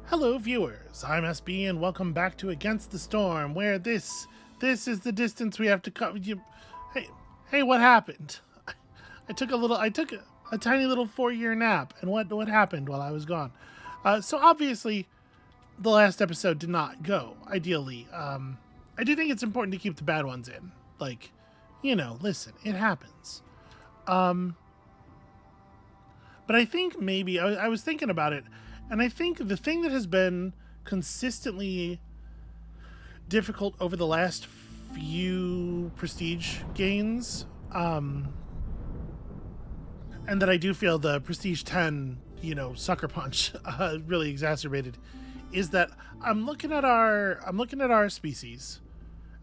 Hello viewers, I'm SB and welcome back to Against the Storm, where this is the distance we have to cover. Hey, what happened? I took a tiny little 4-year nap, and what happened while I was gone? So obviously, the last episode did not go ideally. I do think it's important to keep the bad ones in. Like, listen, it happens. But I think maybe I was thinking about it, and I think the thing that has been consistently difficult over the last few prestige gains, and that I do feel the prestige 10, sucker punch really exacerbated, is that I'm looking at our species,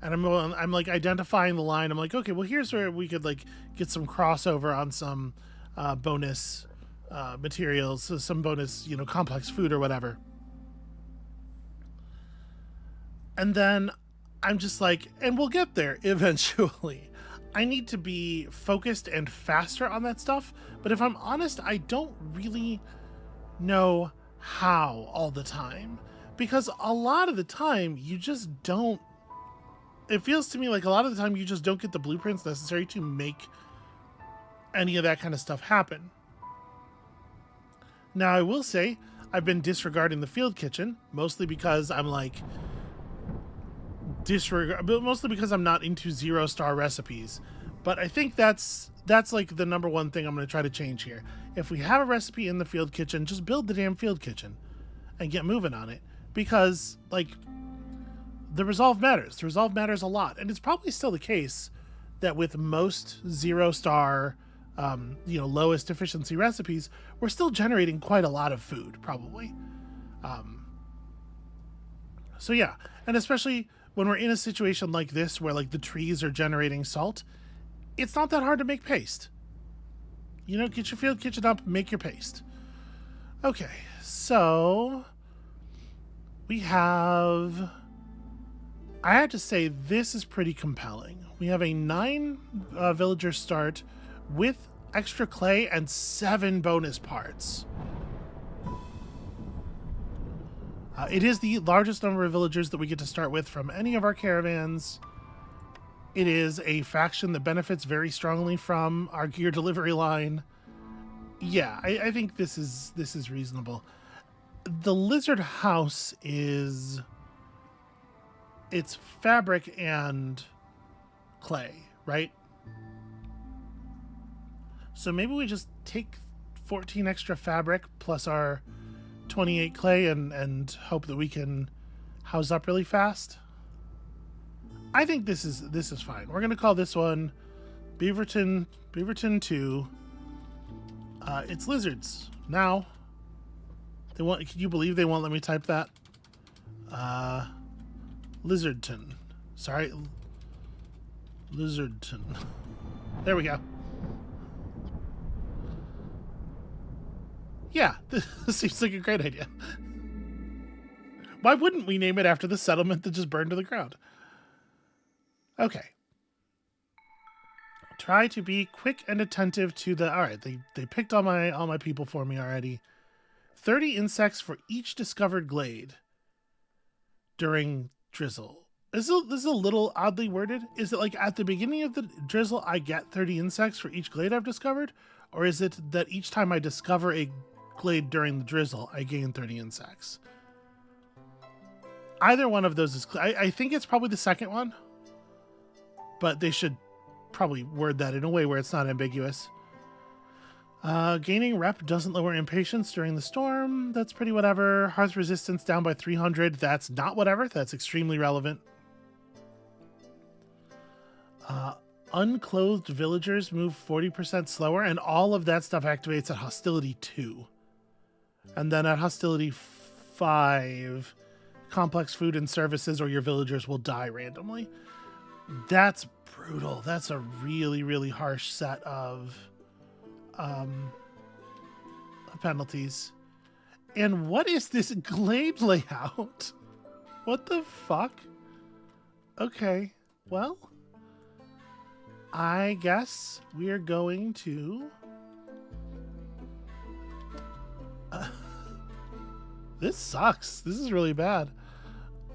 and I'm like identifying the line. I'm like, okay, well here's where we could like get some crossover on some bonus materials, so some bonus, complex food or whatever. And then I'm just like, and we'll get there eventually. I need to be focused and faster on that stuff. But if I'm honest, I don't really know how all the time. Because a lot of the time, you just don't. It feels to me like a lot of the time, you just don't get the blueprints necessary to make any of that kind of stuff happen. Now, I will say, I've been disregarding the field kitchen, mostly because I'm like, but mostly because I'm not into 0-star recipes. But I think that's like the number one thing I'm going to try to change here. If we have a recipe in the field kitchen, just build the damn field kitchen and get moving on it, because like the resolve matters. The resolve matters a lot, and it's probably still the case that with most 0-star, lowest efficiency recipes, we're still generating quite a lot of food, probably. So yeah, and especially when we're in a situation like this where like the trees are generating salt, it's not that hard to make paste. Get your field kitchen up, make your paste. Okay, so we have. I have to say this is pretty compelling. We have a 9 villager start with extra clay and 7 bonus parts. It is the largest number of villagers that we get to start with from any of our caravans. It is a faction that benefits very strongly from our gear delivery line. Yeah, I think this is reasonable. The lizard house is it's fabric and clay, right? So maybe we just take 14 extra fabric plus our 28 clay and hope that we can house up really fast. I think this is fine. We're gonna call this one Beaverton 2. It's lizards. Now can you believe they won't let me type that? Lizardton. Sorry. Lizardton. There we go. Yeah, this seems like a great idea. Why wouldn't we name it after the settlement that just burned to the ground? Okay. Try to be quick and attentive to the... All right, they picked all my people for me already. 30 insects for each discovered glade during drizzle. This is a little oddly worded. Is it like at the beginning of the drizzle I get 30 insects for each glade I've discovered? Or is it that each time I discover a glade during the drizzle, I gain 30 insects? Either one of those is... I think it's probably the second one. But they should probably word that in a way where it's not ambiguous. Gaining rep doesn't lower impatience during the storm. That's pretty whatever. Hearth resistance down by 300. That's not whatever. That's extremely relevant. Unclothed villagers move 40% slower, and all of that stuff activates at hostility 2. And then at hostility 5, complex food and services or your villagers will die randomly. That's brutal. That's a really, really harsh set of penalties. And what is this glade layout? What the fuck? Okay, well, I guess we are going to This sucks. This is really bad.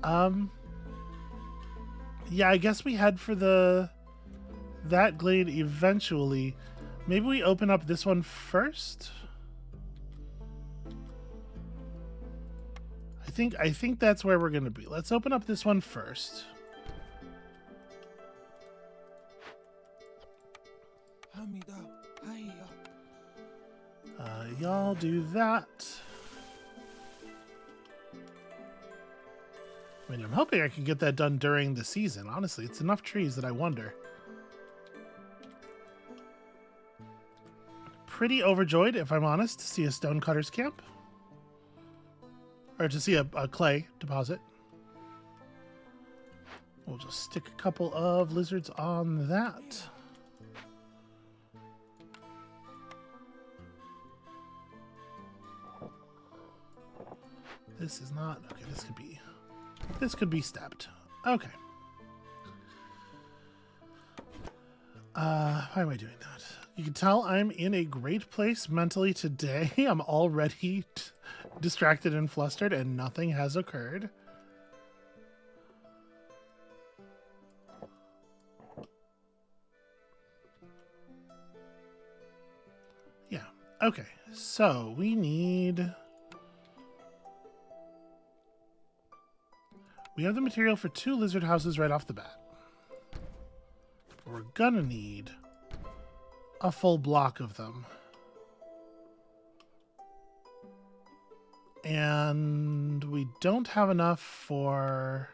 Yeah, I guess we head for that glade eventually. Maybe we open up this one first. I think that's where we're gonna be. Let's open up this one first. Y'all do that. I mean, I'm hoping I can get that done during the season. Honestly, it's enough trees that I wonder. Pretty overjoyed, if I'm honest, to see a stonecutter's camp. Or to see a clay deposit. We'll just stick a couple of lizards on that. This is not... Okay, this could be stepped. Okay. Why am I doing that? You can tell I'm in a great place mentally today. I'm already distracted and flustered, and nothing has occurred. Yeah. Okay. So we need... We have the material for 2 lizard houses right off the bat. But we're gonna need a full block of them. And we don't have enough for...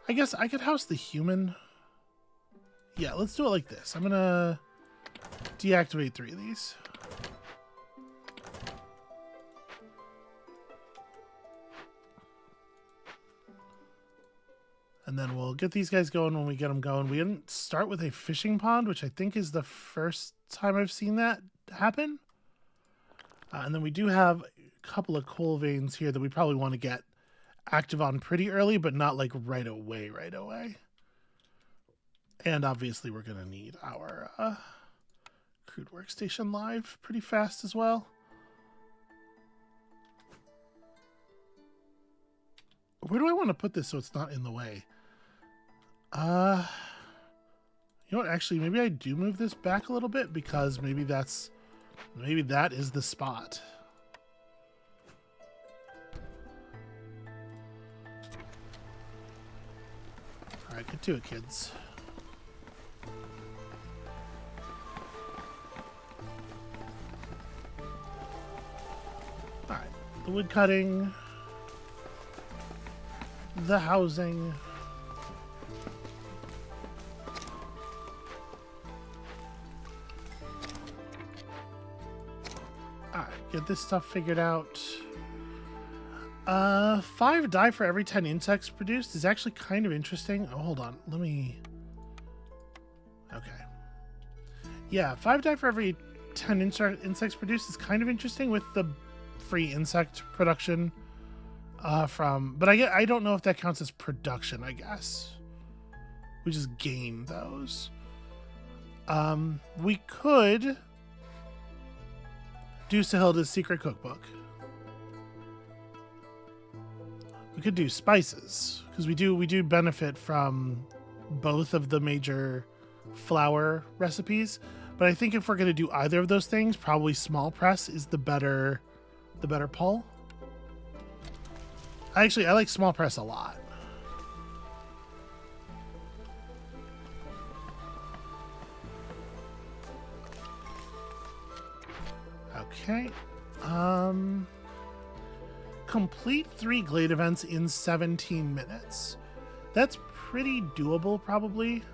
I guess I could house the human. Yeah, let's do it like this. I'm gonna deactivate 3 of these. And then we'll get these guys going when we get them going. We didn't start with a fishing pond, which I think is the first time I've seen that happen. And then we do have a couple of coal veins here that we probably want to get active on pretty early, but not like right away. And obviously we're going to need our crude workstation live pretty fast as well. Where do I want to put this so it's not in the way? You know what? Actually, maybe I do move this back a little bit because maybe that is the spot. All right, get to it, kids. All right, the wood cutting, the housing. Get this stuff figured out. 5 die for every 10 insects produced is actually kind of interesting. Oh, hold on. Let me... Okay. Yeah, 5 die for every 10 insects produced is kind of interesting with the free insect production from... But I don't know if that counts as production, I guess. We just gain those. We could... do Sahilda's secret cookbook. We could do spices because we do benefit from both of the major flour recipes. But I think if we're going to do either of those things, probably small press is the better pull. I like small press a lot. Okay. Complete 3 glade events in 17 minutes. That's pretty doable, probably.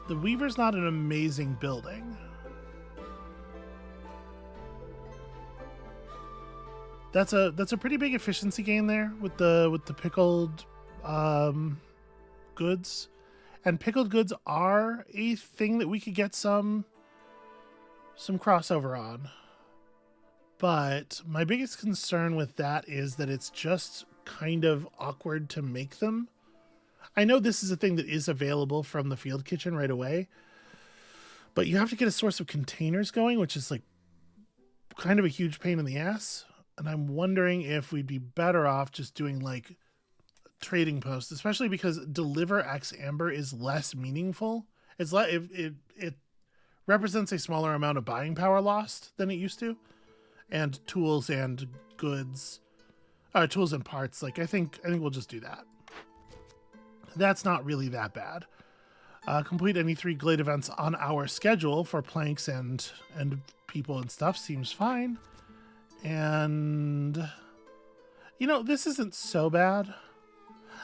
The Weaver's not an amazing building. That's a pretty big efficiency gain there with the pickled goods. And pickled goods are a thing that we could get some crossover on. But my biggest concern with that is that it's just kind of awkward to make them. I know this is a thing that is available from the field kitchen right away, but you have to get a source of containers going, which is like kind of a huge pain in the ass. And I'm wondering if we'd be better off just doing like trading posts, especially because deliver X amber is less meaningful. It represents a smaller amount of buying power lost than it used to, and tools and goods, tools and parts. Like I think we'll just do that. That's not really that bad. Complete any 3 Glade events on our schedule for planks and people and stuff seems fine. And you know, this isn't so bad.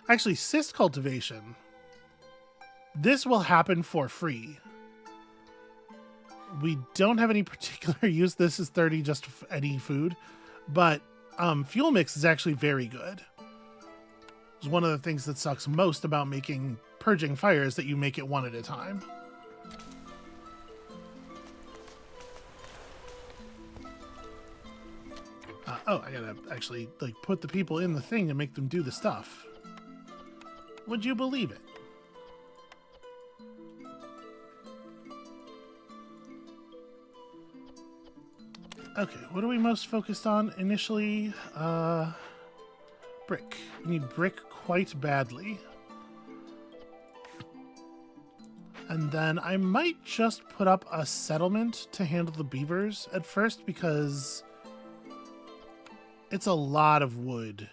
Actually, cyst cultivation. This will happen for free. We don't have any particular use. This is 30 just any food, but fuel mix is actually very good. It's one of the things that sucks most about making purging fire is that you make it one at a time. Oh, I gotta actually like put the people in the thing and make them do the stuff. Would you believe it? Okay, what are we most focused on initially? Brick. We need brick quite badly. And then I might just put up a settlement to handle the beavers at first because it's a lot of wood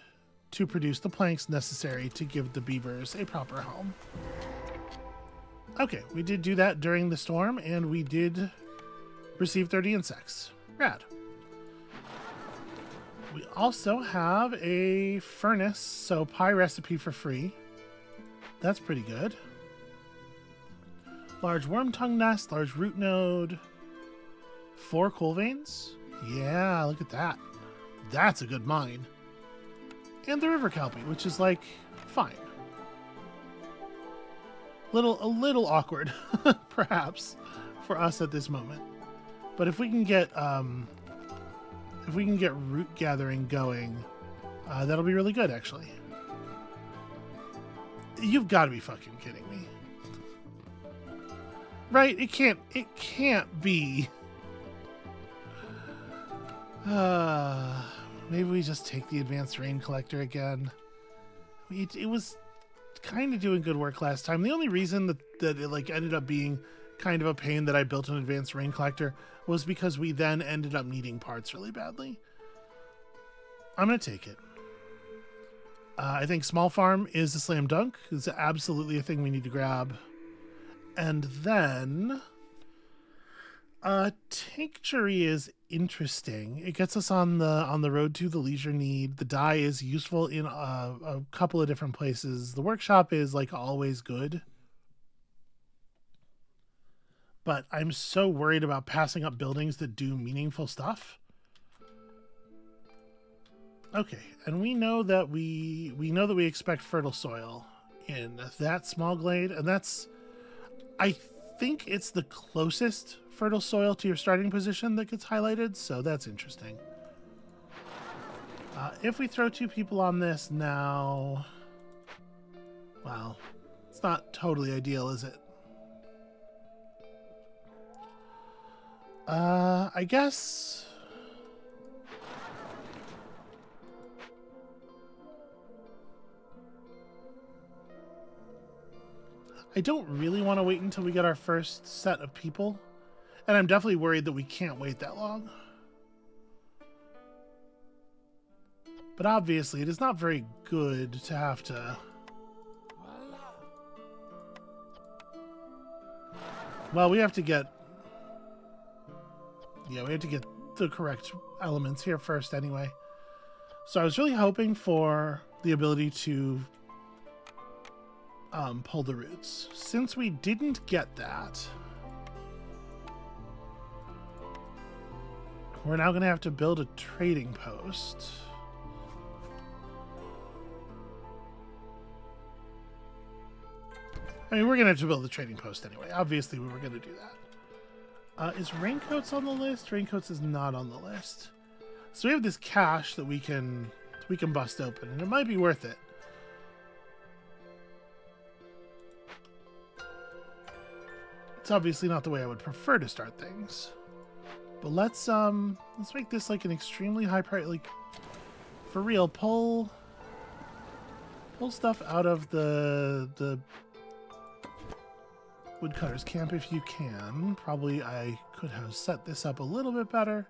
to produce the planks necessary to give the beavers a proper home. Okay, we did do that during the storm, and we did receive 30 insects. Rad. We also have a furnace, so pie recipe for free. That's pretty good. Large worm tongue nest, large root node, 4 coal veins. Yeah, look at that. That's a good mine. And the river kelpie, which is like fine. A little awkward, perhaps, for us at this moment. But if we can get root gathering going, that'll be really good, actually. You've got to be fucking kidding me. Right? It can't be. Maybe we just take the advanced rain collector again. It was kind of doing good work last time. The only reason that it like ended up being kind of a pain that I built an advanced rain collector was because we then ended up needing parts really badly. I'm going to take it. I think small farm is a slam dunk. It's absolutely a thing we need to grab. And then tinctury is interesting. It gets us on the road to the leisure need. The dye is useful in a couple of different places. The workshop is like always good. But I'm so worried about passing up buildings that do meaningful stuff. Okay, and we know that we expect fertile soil in that small glade, and that's, I think it's the closest fertile soil to your starting position that gets highlighted, so that's interesting. If we throw 2 people on this now, well, it's not totally ideal, is it? I guess I don't really want to wait until we get our first set of people, and I'm definitely worried that we can't wait that long. But obviously it is not very good to have to... Well, we have to get... Yeah, we have to get the correct elements here first anyway. So I was really hoping for the ability to pull the roots. Since we didn't get that, we're now going to have to build a trading post. I mean, we're going to have to build the trading post anyway. Obviously, we were going to do that. Is raincoats on the list? Raincoats is not on the list. So we have this cache that we can bust open, and it might be worth it. It's obviously not the way I would prefer to start things, But let's make this like an extremely high priority. Like, for real, pull stuff out of the woodcutter's camp if you can. Probably I could have set this up a little bit better.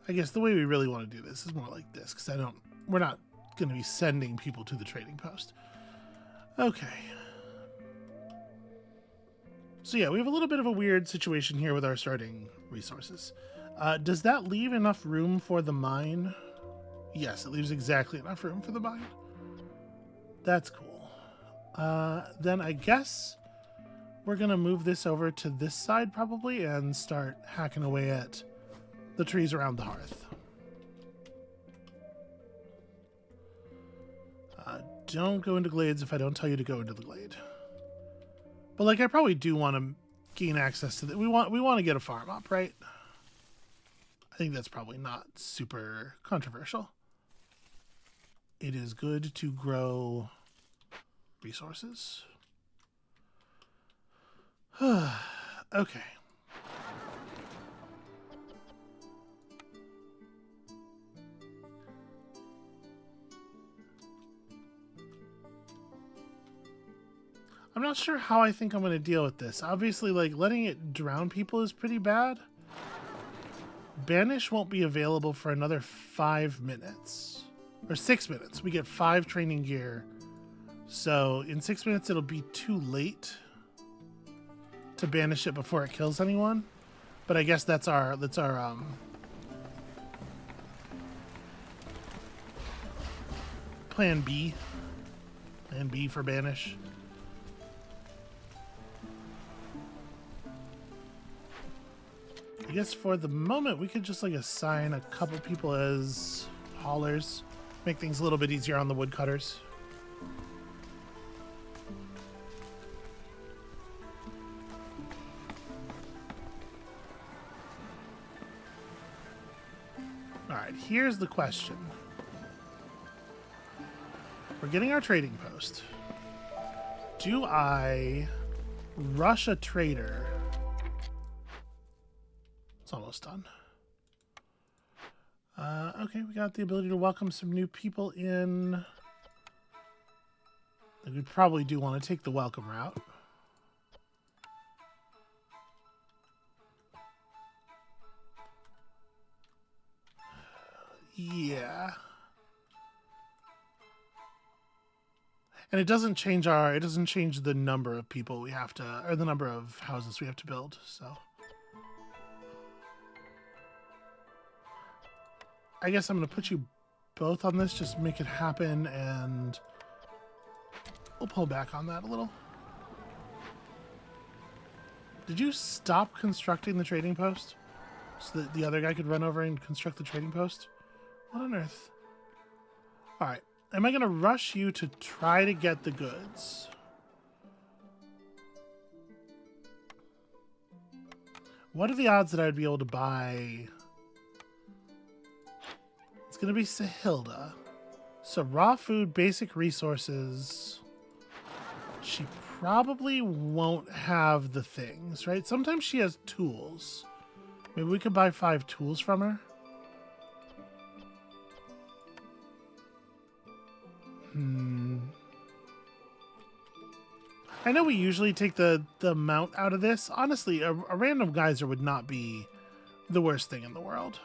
I guess the way we really want to do this is more like this, because we're not going to be sending people to the trading post. Okay. So yeah, we have a little bit of a weird situation here with our starting resources. Does that leave enough room for the mine? Yes, it leaves exactly enough room for the mine. That's cool. Then I guess we're going to move this over to this side probably and start hacking away at the trees around the hearth. Don't go into glades if I don't tell you to go into the glade. But like, I probably do want to gain access to that. We want to get a farm up, right? I think that's probably not super controversial. It is good to grow resources. Okay. I'm not sure how I think I'm going to deal with this. Obviously, like, letting it drown people is pretty bad. Banish won't be available for another 5 minutes. Or 6 minutes. We get 5 training gear. So, in 6 minutes, it'll be too late to banish it before it kills anyone. But I guess that's our plan B. Plan B for banish. I guess for the moment we could just like assign a couple people as haulers, make things a little bit easier on the woodcutters. All right, here's the question. We're getting our trading post. Do I rush a trader? Almost done. Okay, we got the ability to welcome some new people in. We probably do want to take the welcome route. Yeah. And it doesn't change the number of people we have to, or the number of houses we have to build, so. I guess I'm going to put you both on this, just make it happen, and we'll pull back on that a little. Did you stop constructing the trading post so that the other guy could run over and construct the trading post? What on earth? All right. Am I going to rush you to try to get the goods? What are the odds that I would be able to buy... It's going to be Sahilda. So raw food, basic resources. She probably won't have the things, right? Sometimes she has tools. Maybe we could buy 5 tools from her. I know we usually take the mount out of this. Honestly, a random geyser would not be the worst thing in the world.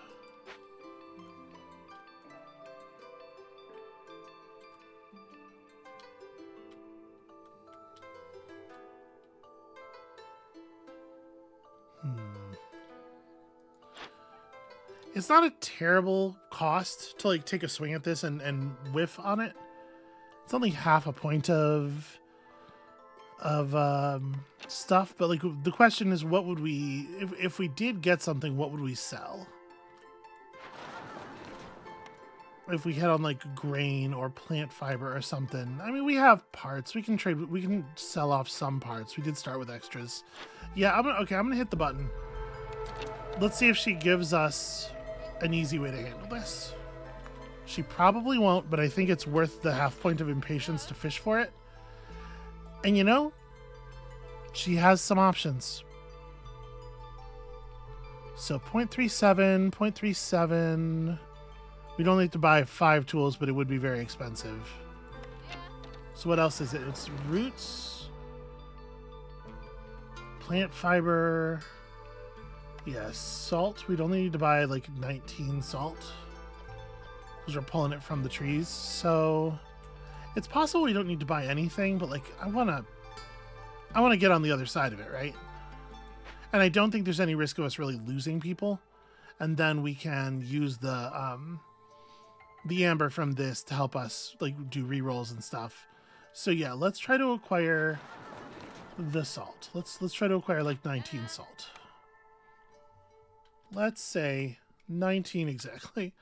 It's not a terrible cost to like take a swing at this and whiff on it. It's only half a point of stuff, but like the question is, what would we, if we did get something, what would we sell? If we had on like grain or plant fiber or something. I mean, we have parts. We can trade. We can sell off some parts. We did start with extras. Yeah, I'm gonna hit the button. Let's see if she gives us an easy way to handle this. She probably won't, but I think it's worth the half point of impatience to fish for it. And you know, she has some options. So 0.37, 0.37. We don't need to buy 5 tools, but it would be very expensive. So what else is it? It's roots, plant fiber. Yes, salt. We'd only need to buy like 19 salt because we're pulling it from the trees. So it's possible we don't need to buy anything, but like I wanna get on the other side of it, right? And I don't think there's any risk of us really losing people. And then we can use the amber from this to help us like do rerolls and stuff. So yeah, let's try to acquire the salt. Let's try to acquire like 19 salt. Let's say 19 exactly.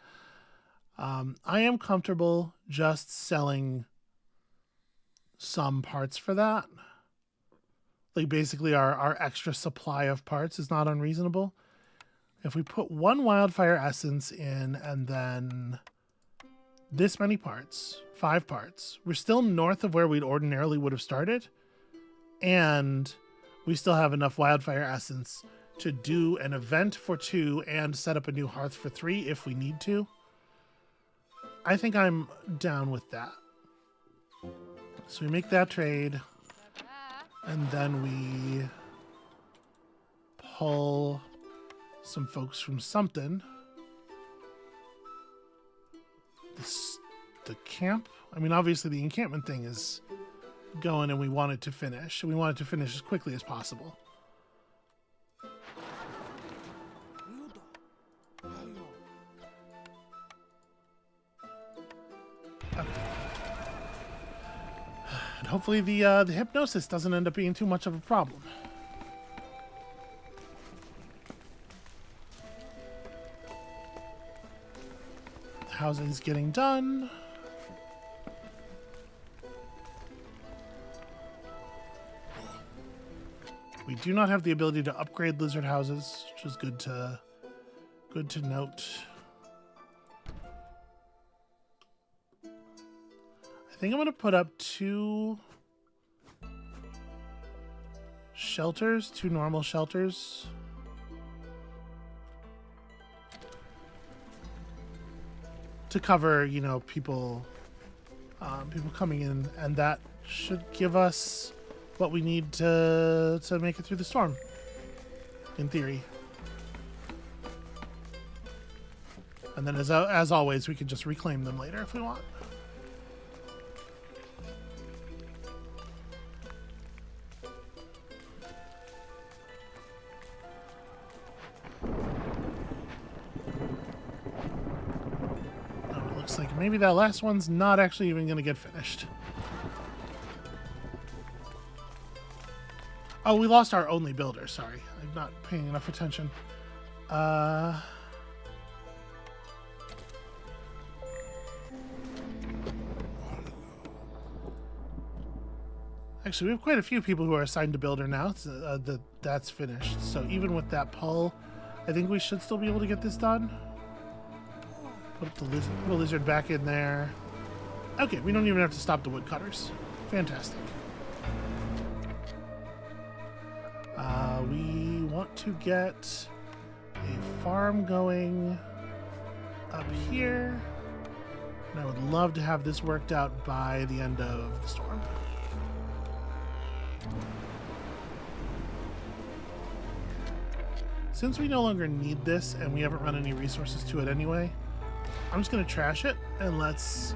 I am comfortable just selling some parts for that. Like basically our extra supply of parts is not unreasonable. If we put 1 wildfire essence in and then this many parts, 5 parts, we're still north of where we'd ordinarily would have started. And we still have enough wildfire essence to do an event for 2 and set up a new hearth for 3 if we need to. I think I'm down with that. So we make that trade. And then we pull some folks from something. The camp? I mean, obviously the encampment thing is going and we want it to finish. And we want it to finish as quickly as possible. Okay. And hopefully the hypnosis doesn't end up being too much of a problem. The housing's getting done. We do not have the ability to upgrade lizard houses, which is good to note. I think I'm going to put up 2 shelters, 2 normal shelters. To cover, you know, people coming in, and that should give us what we need to make it through the storm, in theory. And then as always, we can just reclaim them later if we want. Like maybe that last one's not actually even going to get finished. Oh, we lost our only builder. Sorry. I'm not paying enough attention. Actually, we have quite a few people who are assigned to builder now. That's finished. So even with that pull, I think we should still be able to get this done. Put the lizard back in there. Okay, we don't even have to stop the woodcutters. Fantastic. We want to get a farm going up here. And I would love to have this worked out by the end of the storm. Since we no longer need this and we haven't run any resources to it anyway, I'm just going to trash it and let's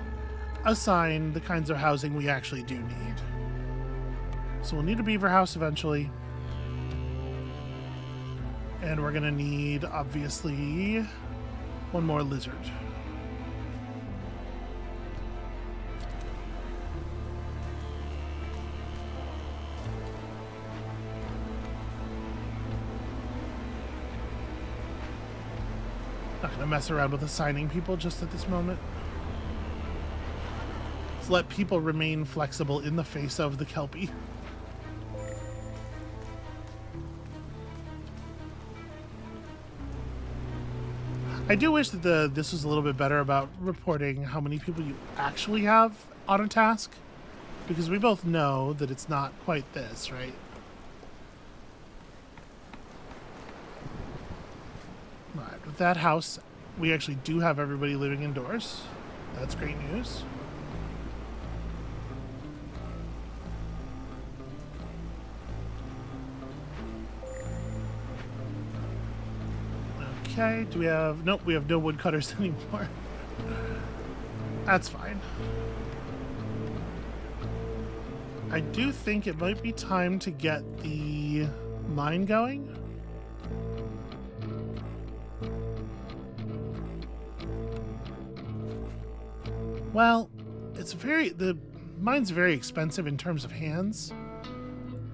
assign the kinds of housing we actually do need. So we'll need a beaver house eventually. And we're going to need, obviously, 1 more lizard. Not going to mess around with assigning people just at this moment. Let's let people remain flexible in the face of the Kelpie. I do wish that this was a little bit better about reporting how many people you actually have on a task. Because we both know that it's not quite this, right? Alright, with that house, we actually do have everybody living indoors. That's great news. Okay, do we have... Nope, we have no woodcutters anymore. That's fine. I do think it might be time to get the mine going. Well, the mine's very expensive in terms of hands.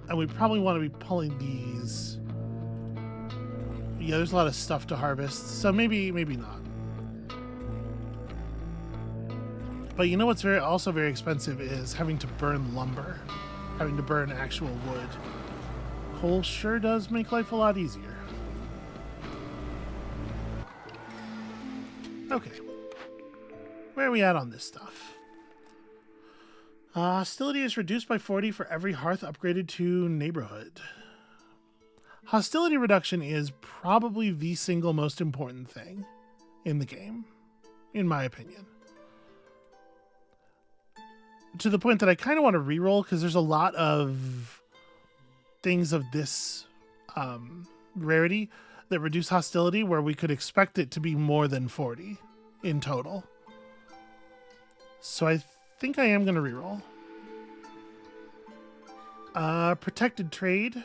And we probably want to be pulling these. Yeah, there's a lot of stuff to harvest, so maybe not. But you know what's also very expensive is having to burn lumber, having to burn actual wood. Coal sure does make life a lot easier. Okay. Where are we at on this stuff? Hostility is reduced by 40 for every hearth upgraded to neighborhood. Hostility reduction is probably the single most important thing in the game, in my opinion. To the point that I kind of want to reroll because there's a lot of things of this rarity that reduce hostility where we could expect it to be more than 40 in total. So I think I am going to reroll. Protected trade.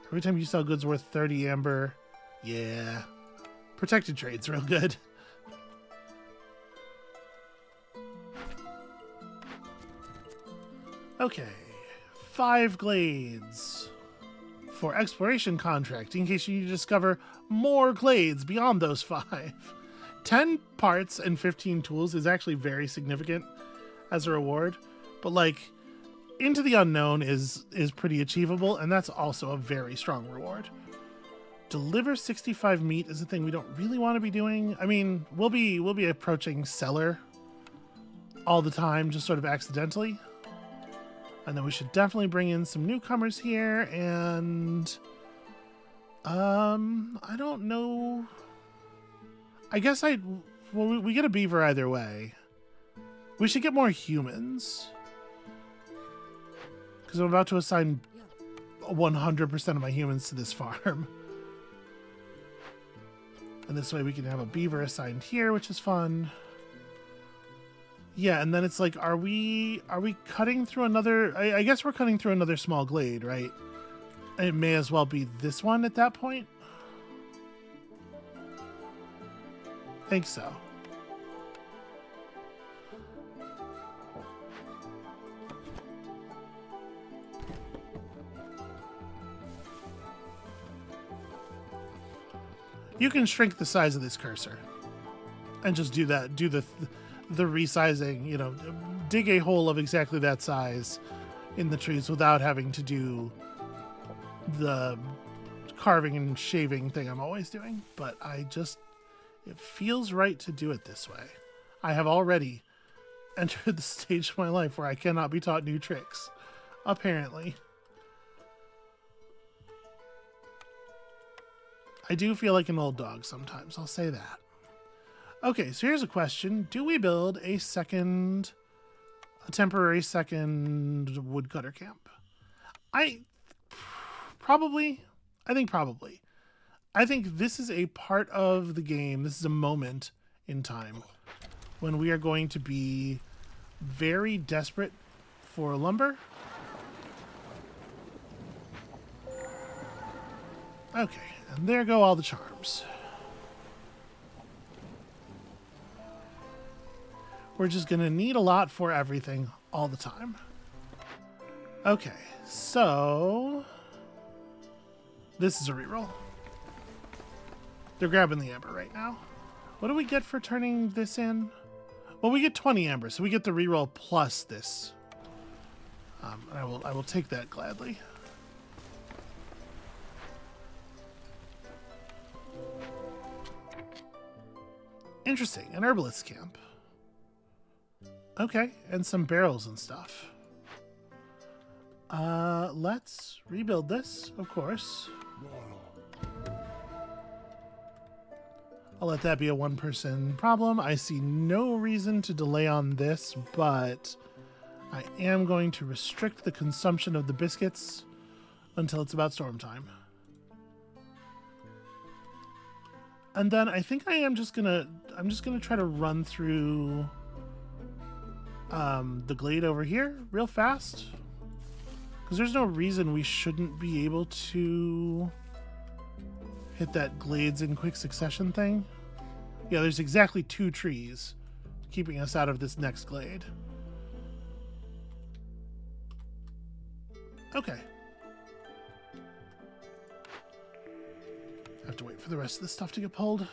Every time you sell goods worth 30 amber. Yeah. Protected trade's real good. Okay. 5 glades. For exploration contract, in case you discover more glades beyond those 5. 10 parts and 15 tools is actually very significant as a reward. But like, Into the Unknown is pretty achievable, and that's also a very strong reward. Deliver 65 meat is a thing we don't really want to be doing. I mean, we'll be approaching cellar all the time, just sort of accidentally. And then we should definitely bring in some newcomers here, and I don't know. I guess we get a beaver either way. We should get more humans. Because I'm about to assign 100% of my humans to this farm. And this way we can have a beaver assigned here, which is fun. Yeah, and then it's like, are we cutting through another... I guess we're cutting through another small glade, right? And it may as well be this one at that point. I think so. You can shrink the size of this cursor and just do that. Do the resizing, you know, dig a hole of exactly that size in the trees without having to do the carving and shaving thing I'm always doing. But it feels right to do it this way. I have already entered the stage of my life where I cannot be taught new tricks, apparently. I do feel like an old dog sometimes, I'll say that. Okay, so here's a question. Do we build a temporary second woodcutter camp? I think probably. I think this is a part of the game. This is a moment in time when we are going to be very desperate for lumber. Okay, and there go all the charms. We're just going to need a lot for everything all the time. Okay, so this is a reroll. They're grabbing the amber right now. What do we get for turning this in? Well, we get 20 amber, so we get the reroll plus this. And I will take that gladly. Interesting, an herbalist camp. Okay, and some barrels and stuff. Let's rebuild this, of course. I'll let that be a one-person problem. I see no reason to delay on this, but I am going to restrict the consumption of the biscuits until it's about storm time. And then I think I'm just gonna try to run through the glade over here real fast, because there's no reason we shouldn't be able to hit that glades in quick succession thing. Yeah, there's exactly 2 trees keeping us out of this next glade. Okay. Have to wait for the rest of the stuff to get pulled.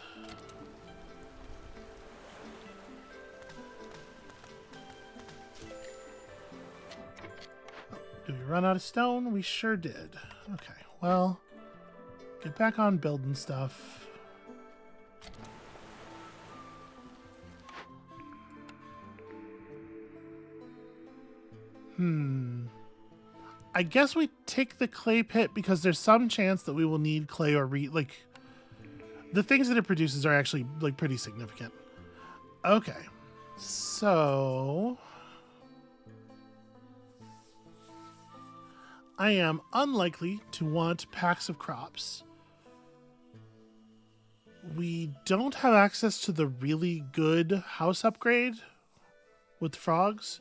Do we run out of stone? We sure did. Okay, well, get back on building stuff. I guess we take the clay pit because there's some chance that we will need clay or like the things that it produces are actually like pretty significant. Okay, so I am unlikely to want packs of crops. We don't have access to the really good house upgrade with frogs.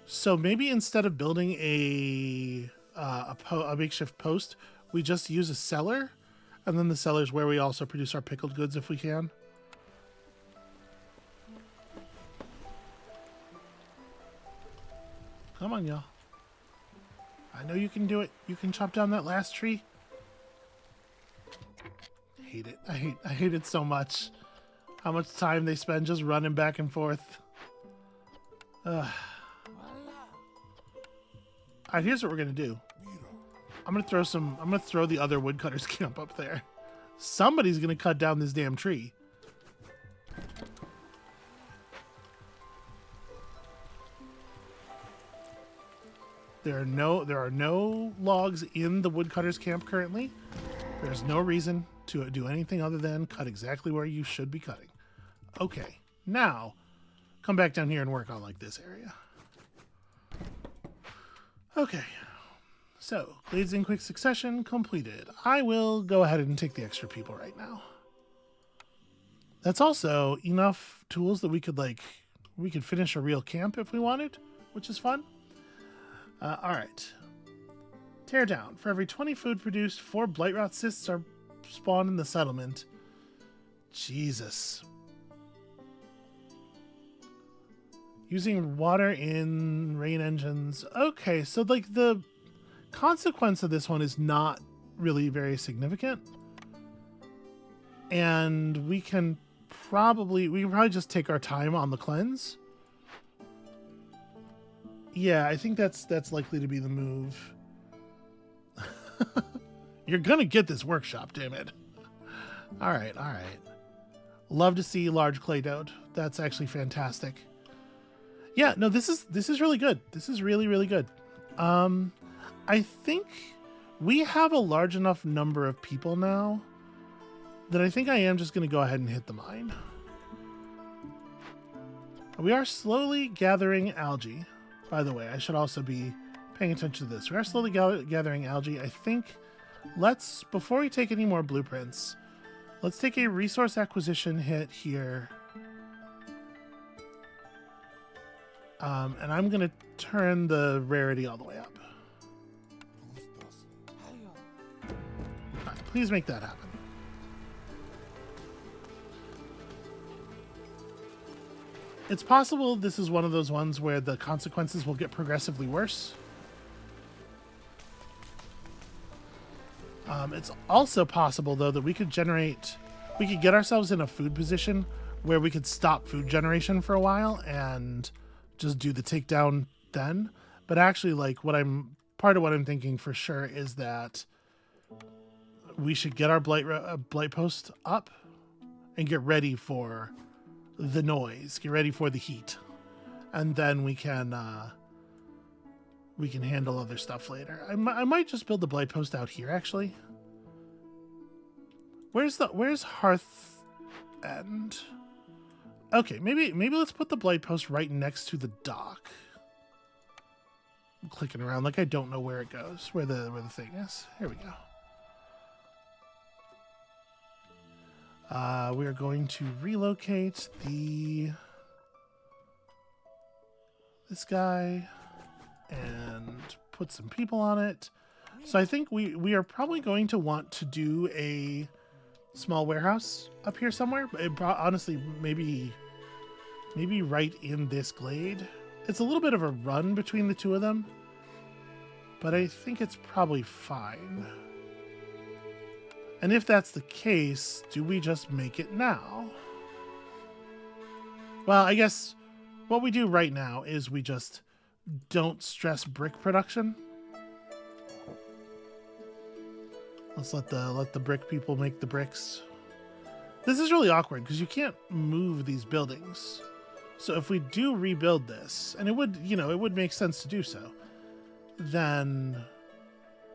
So maybe instead of building a makeshift post, we just use a cellar, and then the cellar is where we also produce our pickled goods if we can. Come on, y'all. I know you can do it. You can chop down that last tree. Hate it. I hate it so much. How much time they spend just running back and forth. Ugh. All right, here's what we're gonna do. I'm gonna throw the other woodcutters camp up there. Somebody's gonna cut down this damn tree. There are no logs in the woodcutters camp currently. There's no reason to do anything other than cut exactly where you should be cutting. Okay, now come back down here and work on like this area. Okay, so glades in quick succession completed. I will go ahead and take the extra people right now. That's also enough tools that we could finish a real camp if we wanted, which is fun. All right. Tear down. For every 20 food produced, 4 Blightrot cysts are spawned in the settlement. Jesus. Using water in rain engines. Okay, so like the consequence of this one is not really very significant. And we can probably just take our time on the cleanse. Yeah, I think that's likely to be the move. You're gonna get this workshop, damn it. All right. Love to see large clay node. That's actually fantastic. Yeah, no, this is really good. This is really, really good. I think we have a large enough number of people now that I think I am just going to go ahead and hit the mine. We are slowly gathering algae. By the way, I should also be paying attention to this. We are slowly gathering algae. I think before we take any more blueprints, let's take a resource acquisition hit here. And I'm going to turn the rarity all the way up. All right, please make that happen. It's possible this is one of those ones where the consequences will get progressively worse. It's also possible, though, that we could get ourselves in a food position where we could stop food generation for a while and just do the takedown then. But actually, like, part of what I'm thinking for sure is that we should get our blight post up and get ready for the noise, get ready for the heat. and then we can handle other stuff later. I might just build the blight post out here, actually. Where's Hearth End? Okay, maybe let's put the blight post right next to the dock. I'm clicking around like I don't know where it goes, where the thing is. Here we go. We are going to relocate this guy and put some people on it. So I think we are probably going to want to do a small warehouse up here somewhere. Honestly, maybe right in this glade. It's a little bit of a run between the two of them, but I think it's probably fine. And if that's the case, do we just make it now? Well, I guess what we do right now is we just don't stress brick production. Let's let the brick people make the bricks. This is really awkward because you can't move these buildings. So if we do rebuild this, and it would make sense to do so, then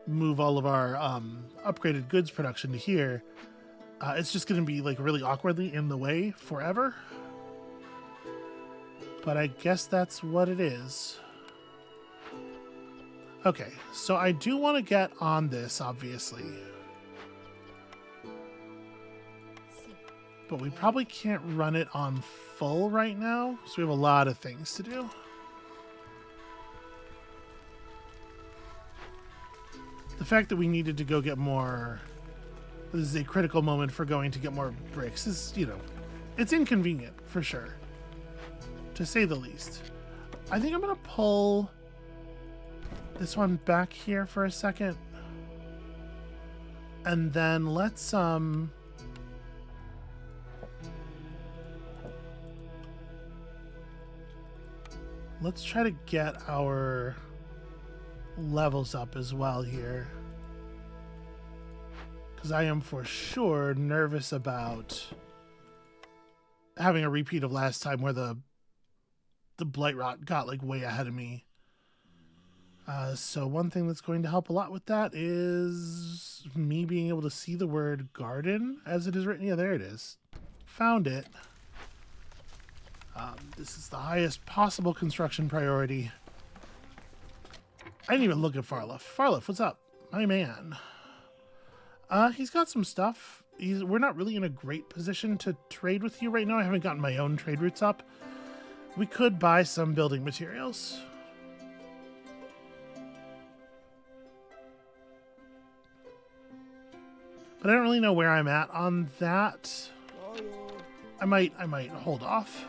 move all of our upgraded goods production to here. It's just going to be like really awkwardly in the way forever. But I guess that's what it is. Okay, so I do want to get on this, obviously. But we probably can't run it on full right now, so we have a lot of things to do. The fact that we needed to go get more... This is a critical moment for going to get more bricks. Is, it's inconvenient, for sure. To say the least. I think I'm going to pull this one back here for a second. And then let's try to get our levels up as well here. Because I am for sure nervous about having a repeat of last time where the Blightrot got like way ahead of me. So one thing that's going to help a lot with that is me being able to see the word garden as it is written. Yeah, there it is. Found it. This is the highest possible construction priority. I didn't even look at Farlef. Farlef, what's up? My man. He's got some stuff. We're not really in a great position to trade with you right now. I haven't gotten my own trade routes up. We could buy some building materials. But I don't really know where I'm at on that. I might hold off.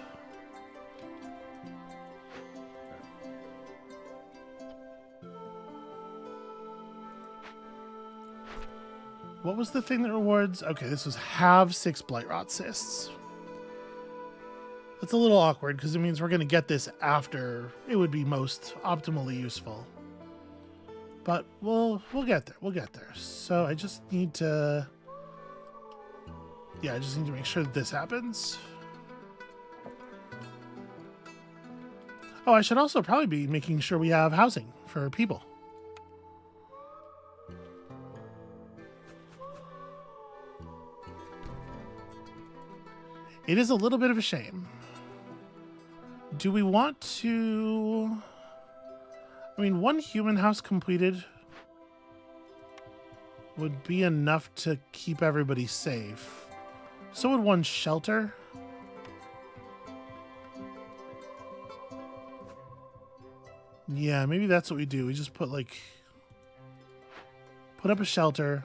What was the thing that rewards? Okay, this was have 6 Blightrot cysts. That's a little awkward because it means we're going to get this after it would be most optimally useful. But we'll get there. We'll get there. So I just need to... Yeah, I just need to make sure that this happens. Oh, I should also probably be making sure we have housing for people. It is a little bit of a shame. Do we want to... I mean, one human house completed would be enough to keep everybody safe. So would one shelter. Yeah, maybe that's what we do. We just put up a shelter.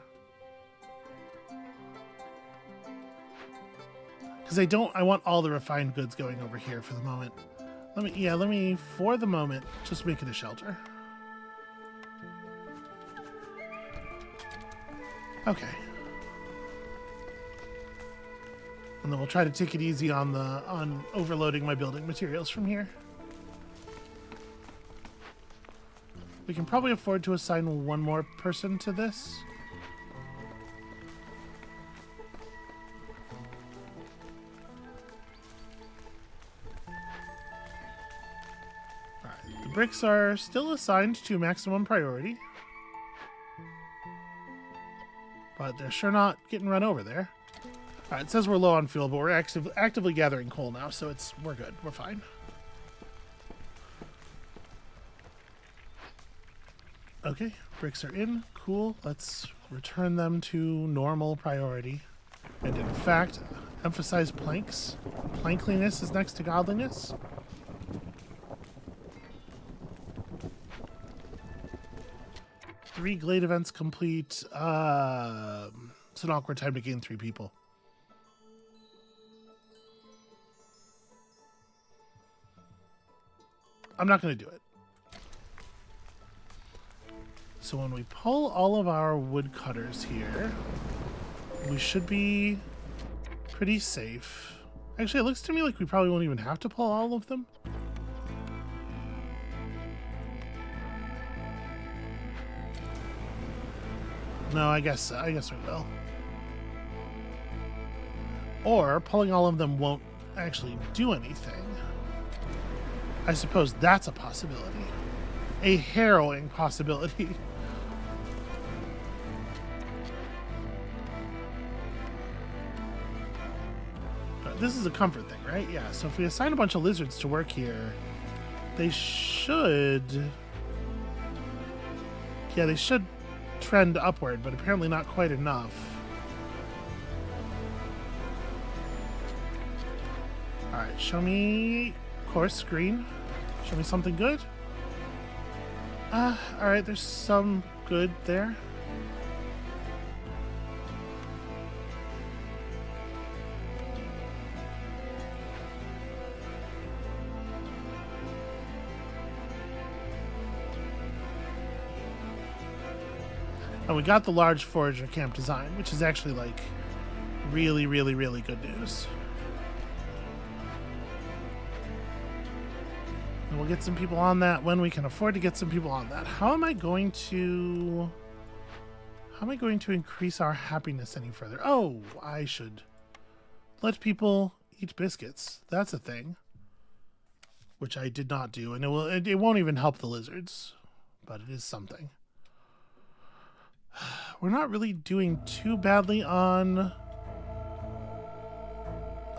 Because I want all the refined goods going over here for the moment. Let me, for the moment, just make it a shelter. Okay. And then we'll try to take it easy on overloading my building materials from here. We can probably afford to assign one more person to this. bricks are still assigned to maximum priority. But they're sure not getting run over there. Alright, it says we're low on fuel, but we're actively gathering coal now, so we're good. We're fine. Okay, bricks are in. Cool. Let's return them to normal priority. And in fact, emphasize planks. Plankliness is next to godliness. Three glade events complete. It's an awkward time to gain 3 people. I'm not going to do it. So when we pull all of our woodcutters here, we should be pretty safe. Actually, it looks to me like we probably won't even have to pull all of them. No, I guess we will. Or pulling all of them won't actually do anything. I suppose that's a possibility. A harrowing possibility. But this is a comfort thing, right? Yeah, so if we assign a bunch of lizards to work here, they should... Yeah, they should trend upward, but apparently not quite enough. Alright, show me course green. Show me something good. Alright, there's some good there. And we got the large forager camp design, which is actually like really, really, really good news. And we'll get some people on that when we can afford to get some people on that. How am I going to increase our happiness any further? Oh, I should let people eat biscuits. That's a thing, which I did not do, and it won't even help the lizards, but it is something. We're not really doing too badly on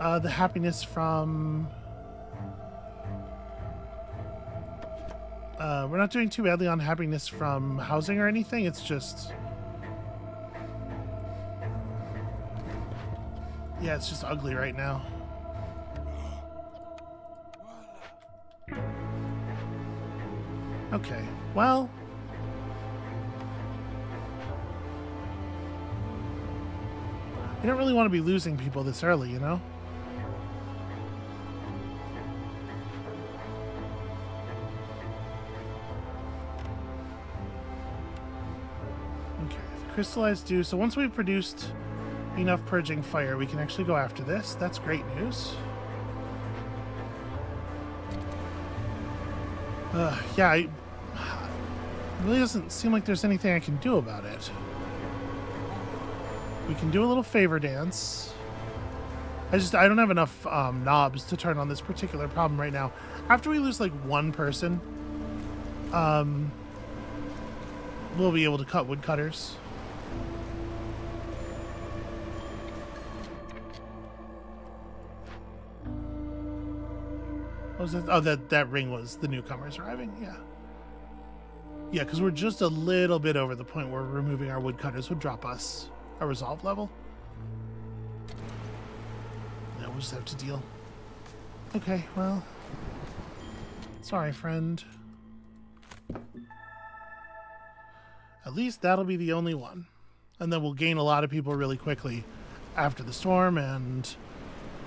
the happiness from... we're not doing too badly on happiness from housing or anything. It's just... Yeah, it's just ugly right now. Okay, well... I don't really want to be losing people this early, you know? Okay, the crystallized dew. So once we've produced enough purging fire, we can actually go after this. That's great news. Yeah, it really doesn't seem like there's anything I can do about it. We can do a little favor dance. I don't have enough knobs to turn on this particular problem right now. After we lose like one person, we'll be able to cut woodcutters. What was it? Oh, that ring was the newcomers arriving. Yeah. Yeah, because we're just a little bit over the point where removing our woodcutters would drop us a resolve level. Yeah, we'll just have to deal. Okay, well. Sorry, friend. At least that'll be the only one. And then we'll gain a lot of people really quickly after the storm, and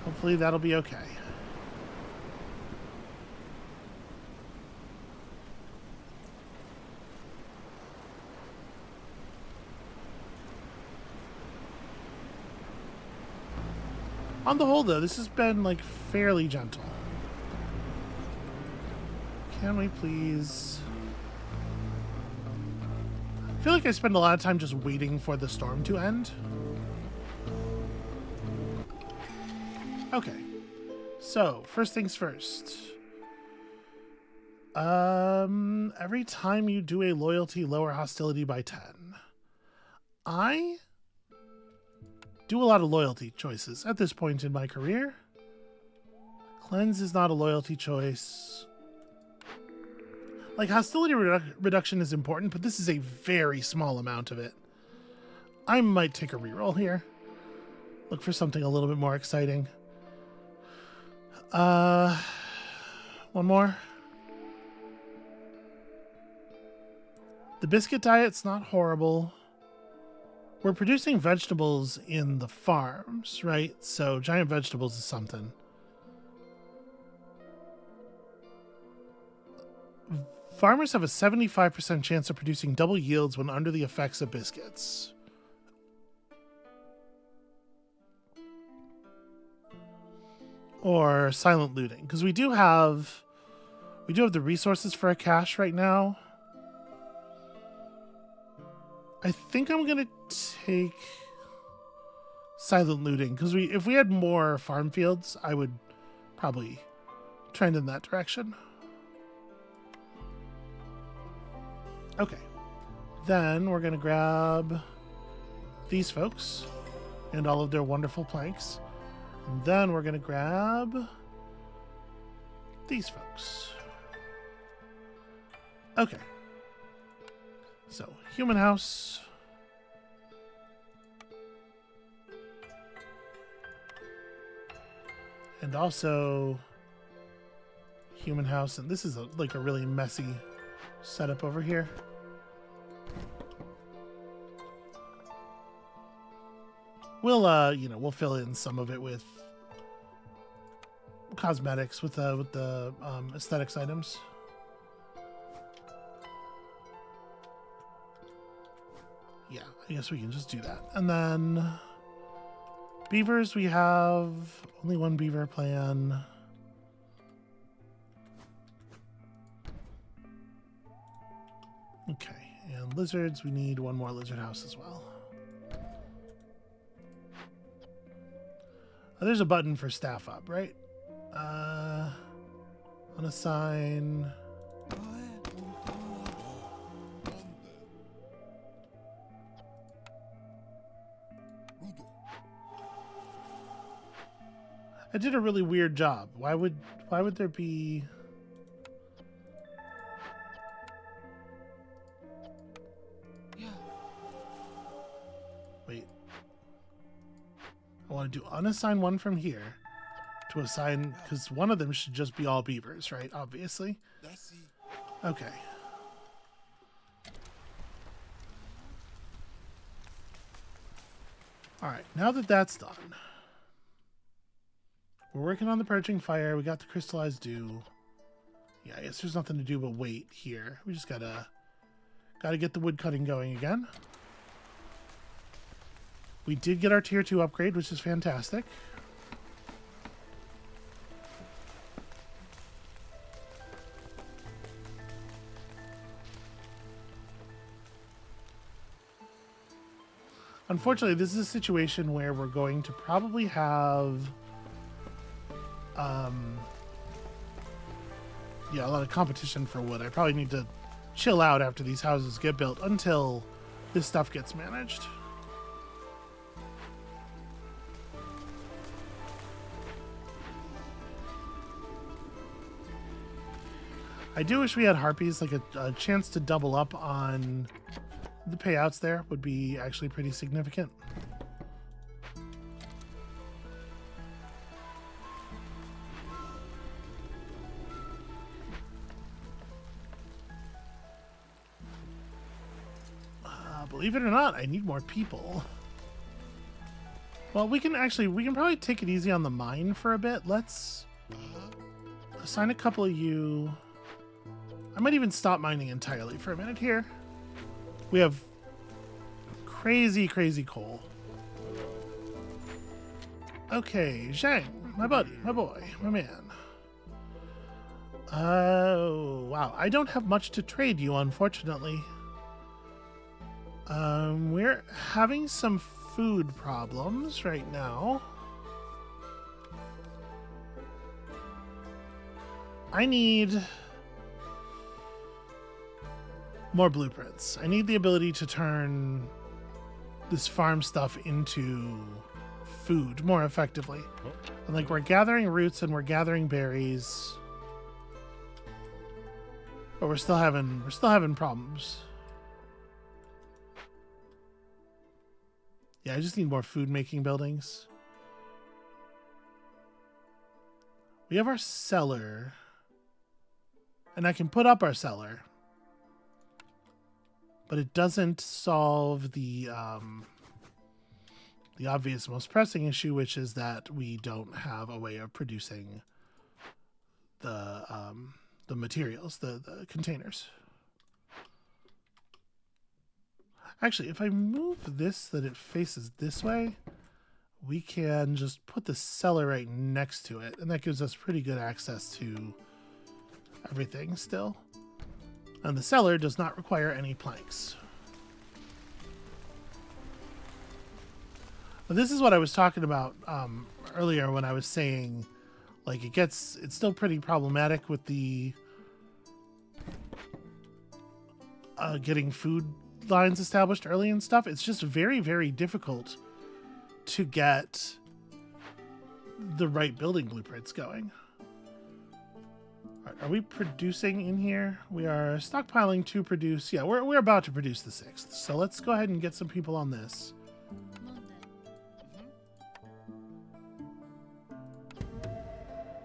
hopefully that'll be okay. On the whole, though, this has been, like, fairly gentle. Can we please... I feel like I spend a lot of time just waiting for the storm to end. Okay. So, first things first. Every time you do a loyalty, lower hostility by 10. I do a lot of loyalty choices at this point in my career. Cleanse is not a loyalty choice. Like, hostility reduction is important, but this is a very small amount of it. I might take a reroll here. Look for something a little bit more exciting. One more. The biscuit diet's not horrible. We're producing vegetables in the farms, right? So giant vegetables is something. Farmers have a 75% chance of producing double yields when under the effects of biscuits. Or silent looting, because we do have the resources for a cache right now. I think I'm gonna take silent looting, because if we had more farm fields, I would probably trend in that direction. Okay, then we're gonna grab these folks and all of their wonderful planks. And then we're going to grab these folks. Okay. So, human house. And also human house. And this is like a really messy setup over here. We'll we'll fill in some of it with cosmetics, with the aesthetics items. Yeah, I guess we can just do that. And then beavers, we have only one beaver plan. Okay, and lizards, we need one more lizard house as well. There's a button for staff up, right? Unassign. I did a really weird job. Why would there be... Wait. I want to do unassign one from here to assign, because one of them should just be all beavers, right? Obviously. Okay. All right, now that that's done, we're working on the purging fire. We got the crystallized dew. Yeah, I guess there's nothing to do but wait here. We just gotta get the wood cutting going again. We did get our tier 2 upgrade, which is fantastic. Unfortunately, this is a situation where we're going to probably have a lot of competition for wood. I probably need to chill out after these houses get built until this stuff gets managed. I do wish we had harpies. Like a chance to double up on the payouts there would be actually pretty significant. Believe it or not, I need more people. Well, we can probably take it easy on the mine for a bit. Let's assign a couple of you. I might even stop mining entirely for a minute here. We have crazy, crazy coal. Okay, Zhang, my buddy, my boy, my man. Oh, wow. I don't have much to trade you, unfortunately. We're having some food problems right now. I need More blueprints. I need the ability to turn this farm stuff into food more effectively. And like, we're gathering roots and we're gathering berries, but we're still having problems. Yeah, I just need more food making buildings. We have our cellar, and I can put up our cellar, but it doesn't solve the obvious, most pressing issue, which is that we don't have a way of producing the materials, the containers. Actually, if I move this so that it faces this way, we can just put the cellar right next to it, and that gives us pretty good access to everything still. And the cellar does not require any planks. But this is what I was talking about earlier when I was saying, like, it's still pretty problematic with the getting food lines established early and stuff. It's just very, very difficult to get the right building blueprints going. Are we producing in here? We are stockpiling to produce. Yeah, we're about to produce the 6th. So let's go ahead and get some people on this.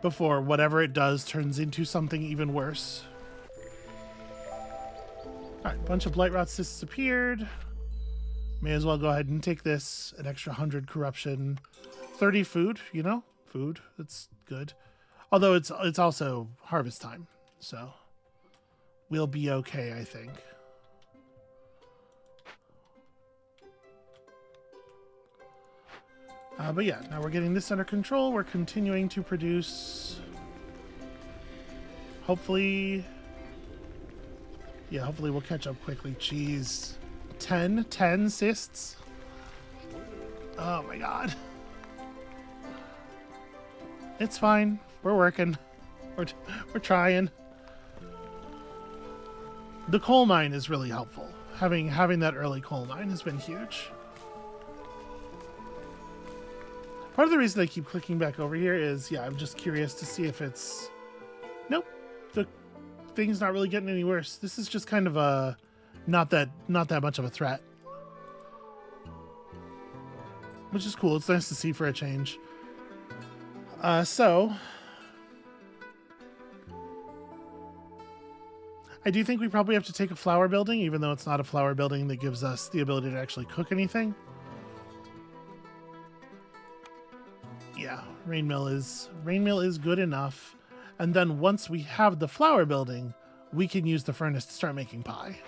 Before whatever it does turns into something even worse. Alright, a bunch of Blightrot cysts appeared. May as well go ahead and take this. An extra 100 corruption. 30 food, you know? Food, that's good. Although it's also harvest time, so we'll be okay, I think. But yeah, now we're getting this under control. We're continuing to produce. Hopefully we'll catch up quickly. Jeez. 10 cysts? Oh my god. It's fine. We're working. We're trying. The coal mine is really helpful. Having that early coal mine has been huge. Part of the reason I keep clicking back over here is, yeah, I'm just curious to see if it's... Nope. The thing's not really getting any worse. This is just kind of a... Not that much of a threat. Which is cool. It's nice to see for a change. So... I do think we probably have to take a flour building, even though it's not a flour building that gives us the ability to actually cook anything. Yeah, rain mill is good enough. And then once we have the flour building, we can use the furnace to start making pie.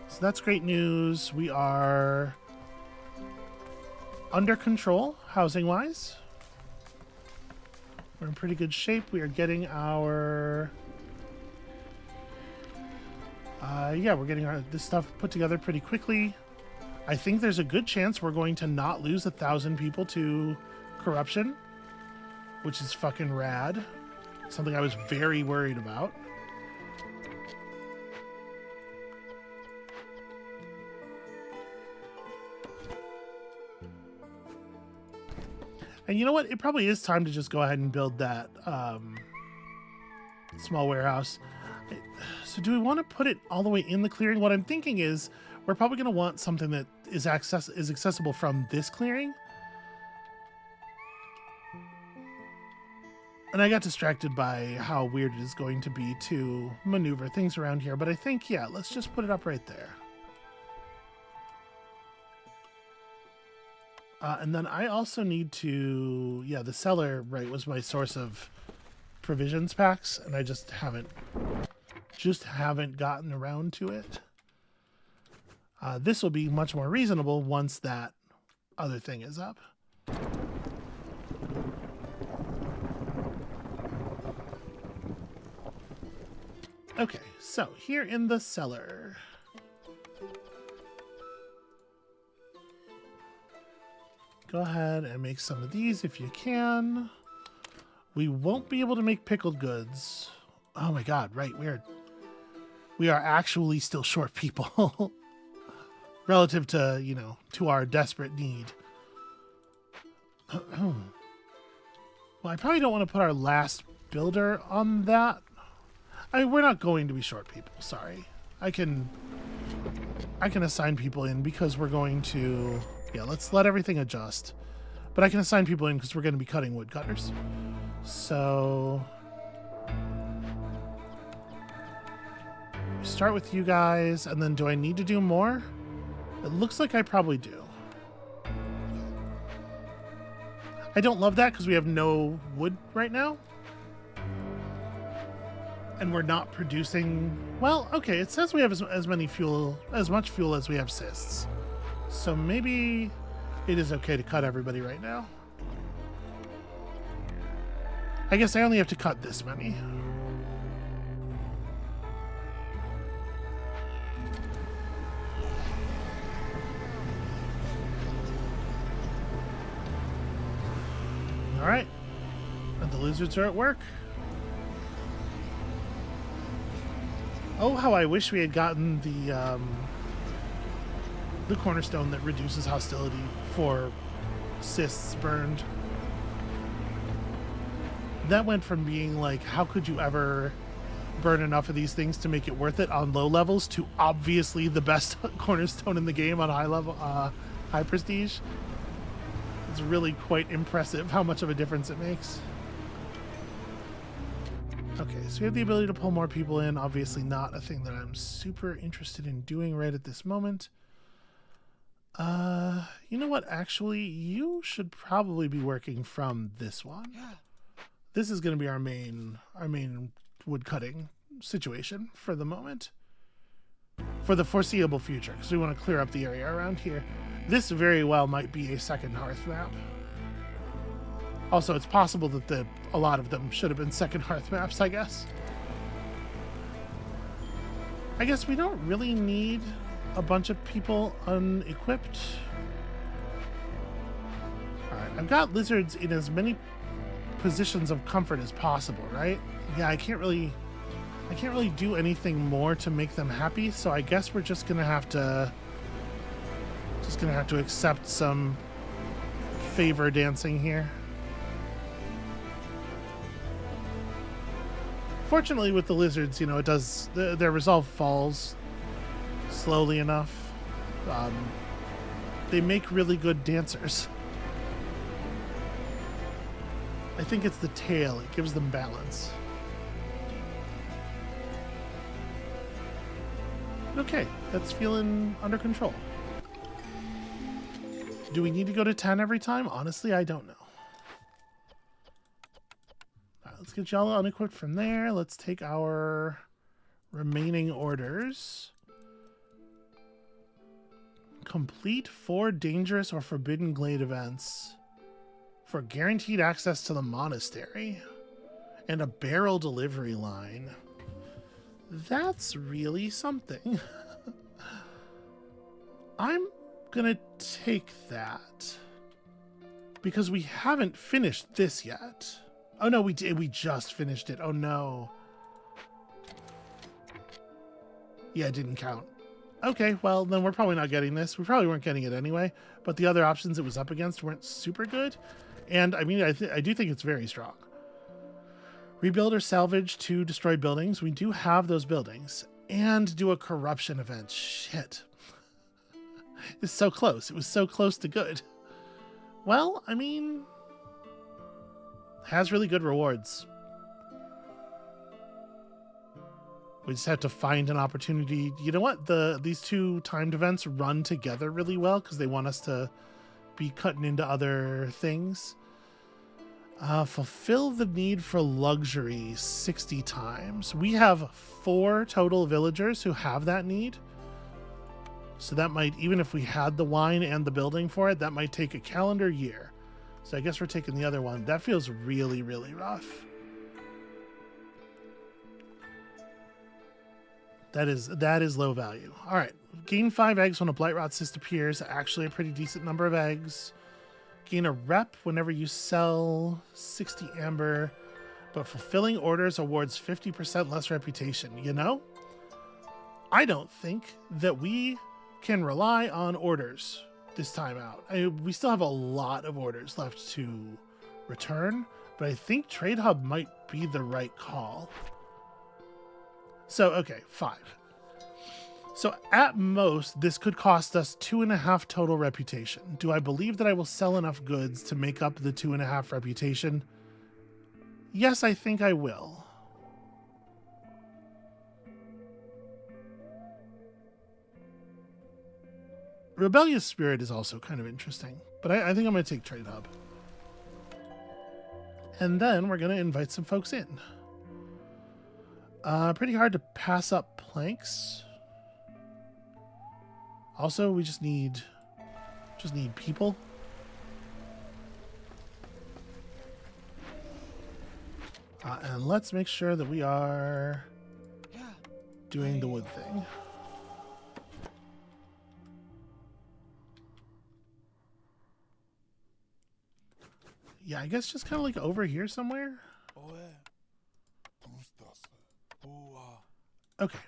So that's great news. We are under control, housing-wise. We're in pretty good shape. We are getting our... we're getting this stuff put together pretty quickly. I think there's a good chance we're going to not lose 1,000 people to corruption, which is fucking rad. Something I was very worried about. And you know what? It probably is time to just go ahead and build that small warehouse. So do we want to put it all the way in the clearing? What I'm thinking is we're probably going to want something that is accessible from this clearing. And I got distracted by how weird it is going to be to maneuver things around here. But I think, yeah, let's just put it up right there. And then I also need to... Yeah, the cellar, right, was my source of provisions packs. And I just haven't gotten around to it. This will be much more reasonable once that other thing is up. Okay, so here in the cellar. Go ahead and make some of these if you can. We won't be able to make pickled goods. Oh my god, right, we are actually still short people relative to, you know, to our desperate need. Well, I probably don't want to put our last builder on that. I mean, we're not going to be short people, sorry. I can assign people in because we're going to, yeah, let's let everything adjust. But I can assign people in because we're going to be cutting woodcutters. So start with you guys, and then do I need to do more? It looks like I probably do. I don't love that because we have no wood right now. And we're not producing... Well, okay, it says we have as much fuel as we have cysts. So maybe it is okay to cut everybody right now. I guess I only have to cut this many. All right, and the lizards are at work. Oh, how I wish we had gotten the cornerstone that reduces hostility for cysts burned. That went from being like, how could you ever burn enough of these things to make it worth it on low levels, to obviously the best cornerstone in the game on high level, high prestige. It's really quite impressive how much of a difference it makes. Okay, so we have the ability to pull more people in. Obviously not a thing that I'm super interested in doing right at this moment. You know what? Actually, you should probably be working from this one. Yeah. This is going to be our main wood cutting situation for the moment. For the foreseeable future, because we want to clear up the area around here. This very well might be a second hearth map. Also, it's possible that a lot of them should have been second hearth maps, I guess. I guess we don't really need a bunch of people unequipped. Alright, I've got lizards in as many positions of comfort as possible, right? Yeah, I can't really do anything more to make them happy, so I guess we're just gonna have to accept some favor dancing here. Fortunately, with the lizards, you know, it does their resolve falls slowly enough. They make really good dancers. I think it's the tail; it gives them balance. Okay, that's feeling under control. Do we need to go to 10 every time? Honestly, I don't know. All right, let's get y'all unequipped from there. Let's take our remaining orders. Complete 4 dangerous or forbidden glade events for guaranteed access to the monastery and a barrel delivery line. That's really something. I'm gonna take that because we haven't finished this yet. Oh no, we did. We just finished it. Oh no. Yeah, it didn't count. Okay, well then we're probably not getting this. We probably weren't getting it anyway, but the other options it was up against weren't super good. And I mean, I do think it's very strong. Rebuild or salvage 2 destroyed buildings. We do have those buildings. And do a corruption event. Shit. It's so close. It was so close to good. Well, I mean, has really good rewards. We just have to find an opportunity. You know what? These 2 timed events run together really well because they want us to be cutting into other things. Fulfill the need for luxury 60 times. We have 4 total villagers who have that need. So that might, even if we had the wine and the building for it, that might take a calendar year. So I guess we're taking the other one. That feels really, really rough. That is low value. All right. Gain 5 eggs when a Blightrot cyst appears. Actually a pretty decent number of eggs. Gain a rep whenever you sell 60 amber. but fulfilling orders awards 50% less reputation. You know, I don't think that we can rely on orders this time out. We still have a lot of orders left to return, but I think Trade Hub might be the right call. So, okay, 5. So at most, this could cost us 2.5 total reputation. Do I believe that I will sell enough goods to make up the 2.5 reputation? Yes, I think I will. Rebellious Spirit is also kind of interesting, but I think I'm going to take Trade Hub. And then we're going to invite some folks in. Pretty hard to pass up planks. Also, we just need people. And let's make sure that we are doing the wood thing. Yeah, I guess just kind of like over here somewhere. Okay.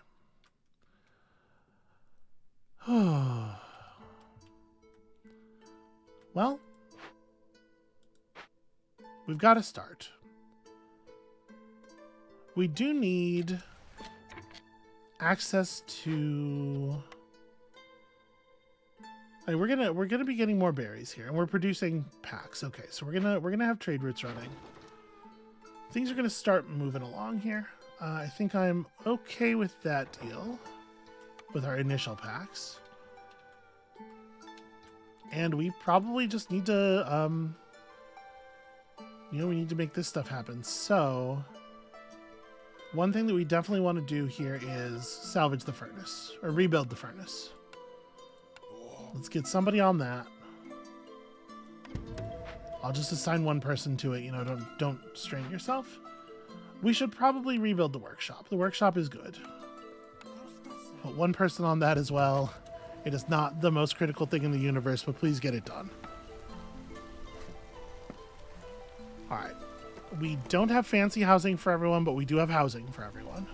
Well, we've got to start. We do need access to. I mean, we're gonna be getting more berries here, and we're producing packs. Okay, so we're gonna have trade routes running. Things are gonna start moving along here. I think I'm okay with that deal, with our initial packs. And we probably just need to, we need to make this stuff happen. So, one thing that we definitely want to do here is salvage the furnace, or rebuild the furnace. Let's get somebody on that. I'll just assign one person to it, don't strain yourself. We should probably rebuild the workshop. The workshop is good. Put one person on that as well. It is not the most critical thing in the universe, but please get it done. All right. We don't have fancy housing for everyone, but we do have housing for everyone.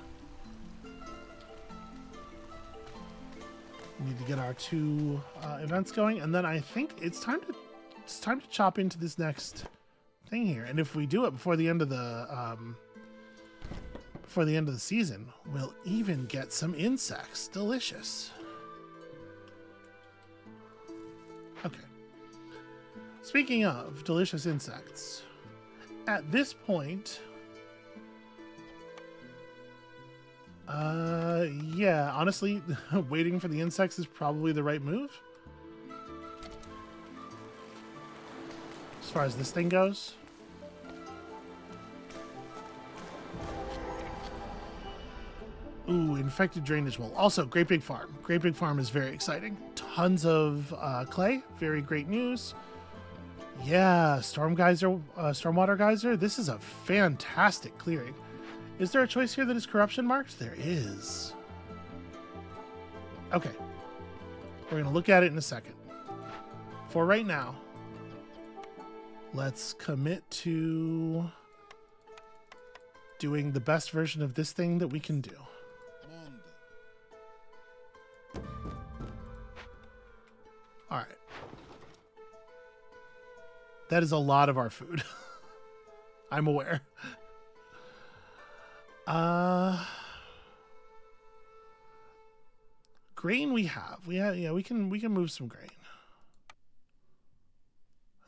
We need to get our 2 events going, and then I think it's time to chop into this next thing here. And if we do it before the end of the season, we'll even get some insects. Delicious. Okay. Speaking of delicious insects, at this point, yeah, honestly, waiting for the insects is probably the right move. As far as this thing goes. Ooh, infected drainage well. Also, Great Big Farm. Great Big Farm is very exciting. Tons of clay. Very great news. Yeah, Stormwater Geyser. This is a fantastic clearing. Is there a choice here that is corruption marked? There is. Okay. We're going to look at it in a second. For right now, let's commit to doing the best version of this thing that we can do. All right. That is a lot of our food. I'm aware. Grain we have. Yeah, we can move some grain.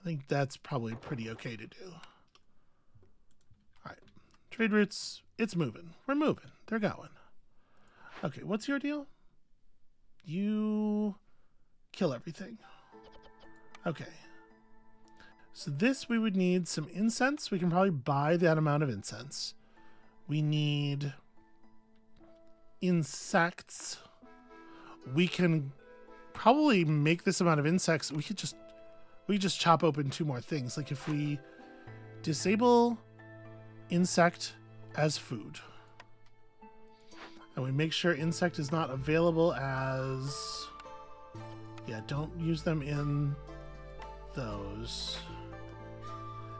I think that's probably pretty okay to do. All right. Trade routes, it's moving. We're moving. They're going. Okay, what's your deal? You kill everything. Okay. So this, we would need some incense. We can probably buy that amount of incense. We need insects. We can probably make this amount of insects. We could just chop open 2 more things. Like if we disable insect as food, and we make sure insect is not available as, yeah, don't use them in those.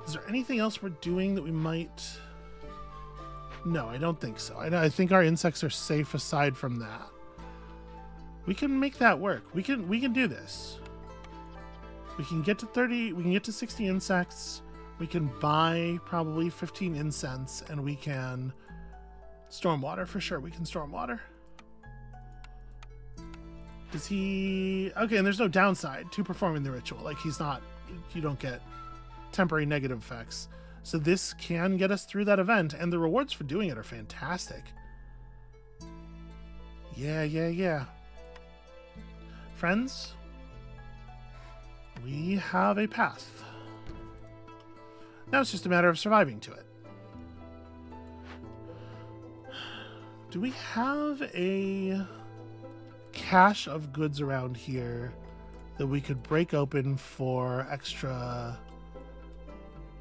Is there anything else we're doing that we might No, I don't think so. I think our insects are safe aside from that. We can make that work. We can do this. We can get to 30, we can get to 60 insects. We can buy probably 15 incense, and we can stormwater for sure. We can stormwater. Does he... Okay, and there's no downside to performing the ritual. Like, he's not... You don't get temporary negative effects. So this can get us through that event, and the rewards for doing it are fantastic. Yeah. Friends, we have a path. Now it's just a matter of surviving to it. Do we have a cache of goods around here that we could break open for extra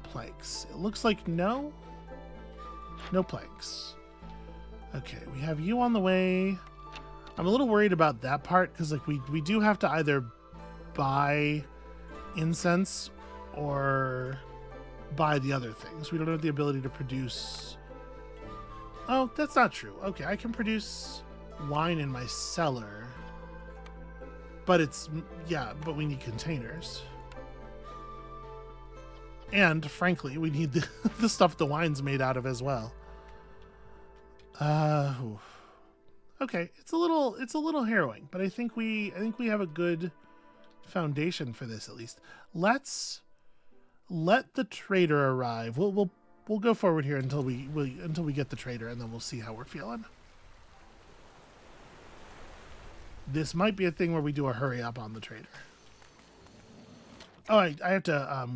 planks? It looks like no. No planks. Okay, we have you on the way. I'm a little worried about that part because like we do have to either buy incense or buy the other things. We don't have the ability to produce... Oh, that's not true. Okay, I can produce wine in my cellar. But it's... Yeah, but we need containers. And, frankly, we need the stuff the wine's made out of as well. Okay, it's a little harrowing, but I think we have a good foundation for this at least. Let's let the trader arrive. We'll go forward here until we get the trader, and then we'll see how we're feeling. This might be a thing where we do a hurry up on the trader. Oh, I have to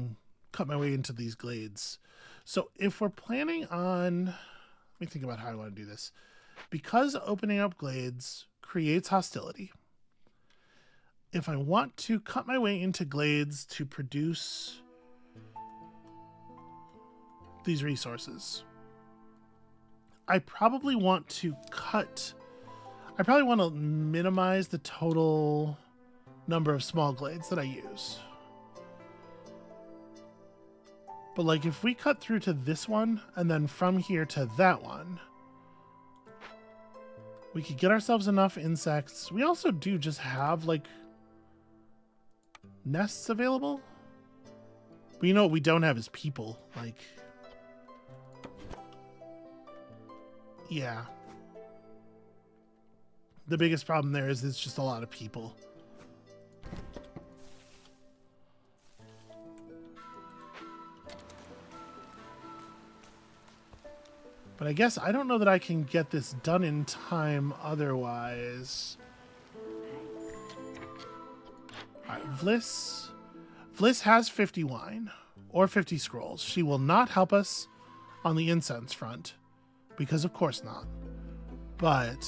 cut my way into these glades. So if we're planning on, let me think about how I want to do this. Because opening up glades creates hostility, if I want to cut my way into glades to produce these resources, I probably want to minimize the total number of small glades that I use. But like if we cut through to this one and then from here to that one, we could get ourselves enough insects. We also do just have like nests available. But you know what we don't have is people. Like, yeah. The biggest problem there is it's just a lot of people. But I guess I don't know that I can get this done in time otherwise. Alright, Vliss. Vliss has 50 wine or 50 scrolls. She will not help us on the incense front because of course not. But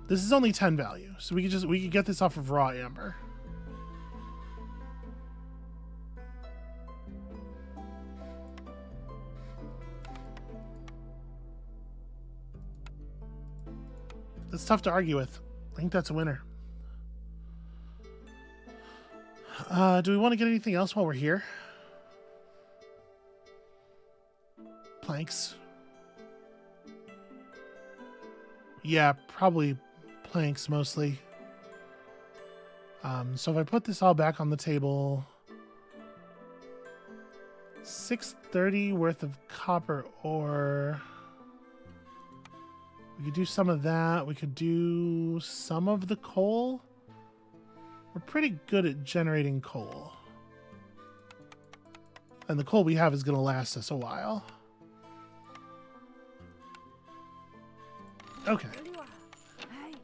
this is only 10 value, so we could get this off of raw amber. That's tough to argue with. I think that's a winner. Do we want to get anything else while we're here? Planks. Yeah, probably planks mostly. So if I put this all back on the table, 630 worth of copper ore. We could do some of that. We could do some of the coal. We're pretty good at generating coal. And the coal we have is going to last us a while. Okay.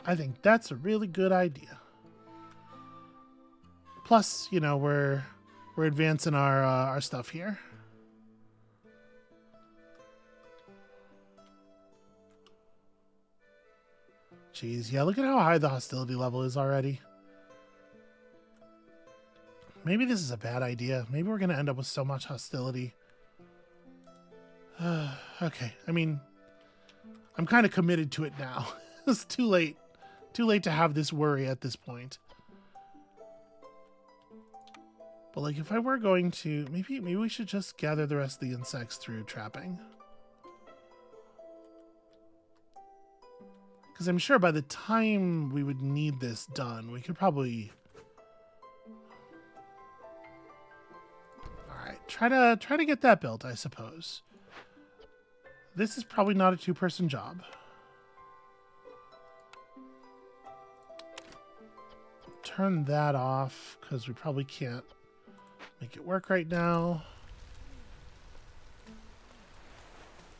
I think that's a really good idea. Plus, you know, we're advancing our stuff here. Jeez, yeah, look at how high the hostility level is already. Maybe this is a bad idea. Maybe we're going to end up with so much hostility. Okay, I mean, I'm kind of committed to it now. It's too late. Too late to have this worry at this point. But like, if I were going to... Maybe we should just gather the rest of the insects through trapping. Because I'm sure by the time we would need this done, we could probably... Alright, try to get that built, I suppose. This is probably not a two-person job. Turn that off, because we probably can't make it work right now.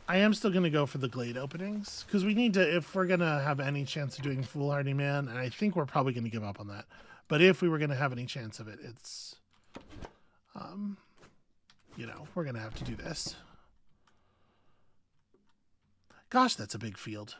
I am still going to go for the glade openings, because we need to, if we're going to have any chance of doing Foolhardy Man, and I think we're probably going to give up on that, but if we were going to have any chance of it, it's, you know, we're going to have to do this. Gosh, that's a big field.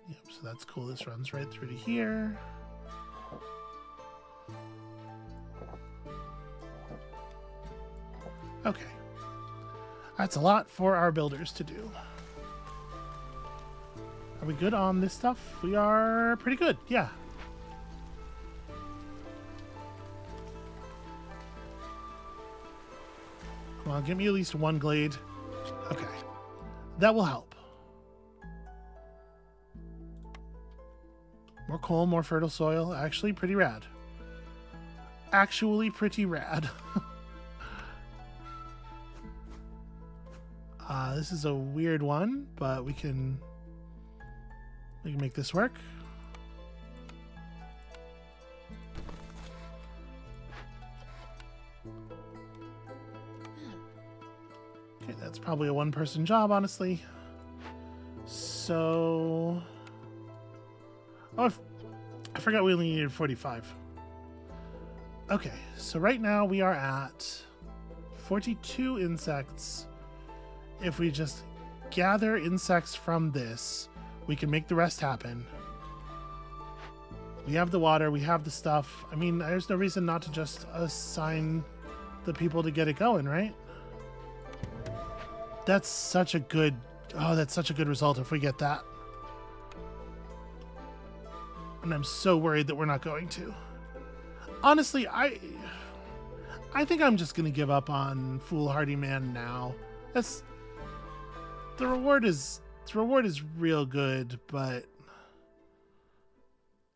Yep, so that's cool. This runs right through to here. Okay. That's a lot for our builders to do. Are we good on this stuff? We are pretty good, yeah. Come on, give me at least one glade. Okay. That will help. More coal, more fertile soil. Actually, pretty rad. Actually, pretty rad. This is a weird one, but we can make this work. Okay, that's probably a one-person job, honestly. So... Oh, I forgot we only needed 45. Okay, so right now we are at 42 insects. If we just gather insects from this, we can make the rest happen. We have the water, we have the stuff. I mean, there's no reason not to just assign the people to get it going, right? That's such a good... Oh, that's such a good result if we get that. And I'm so worried that we're not going to. Honestly, I think I'm just going to give up on Foolhardy Man now. The reward is real good, but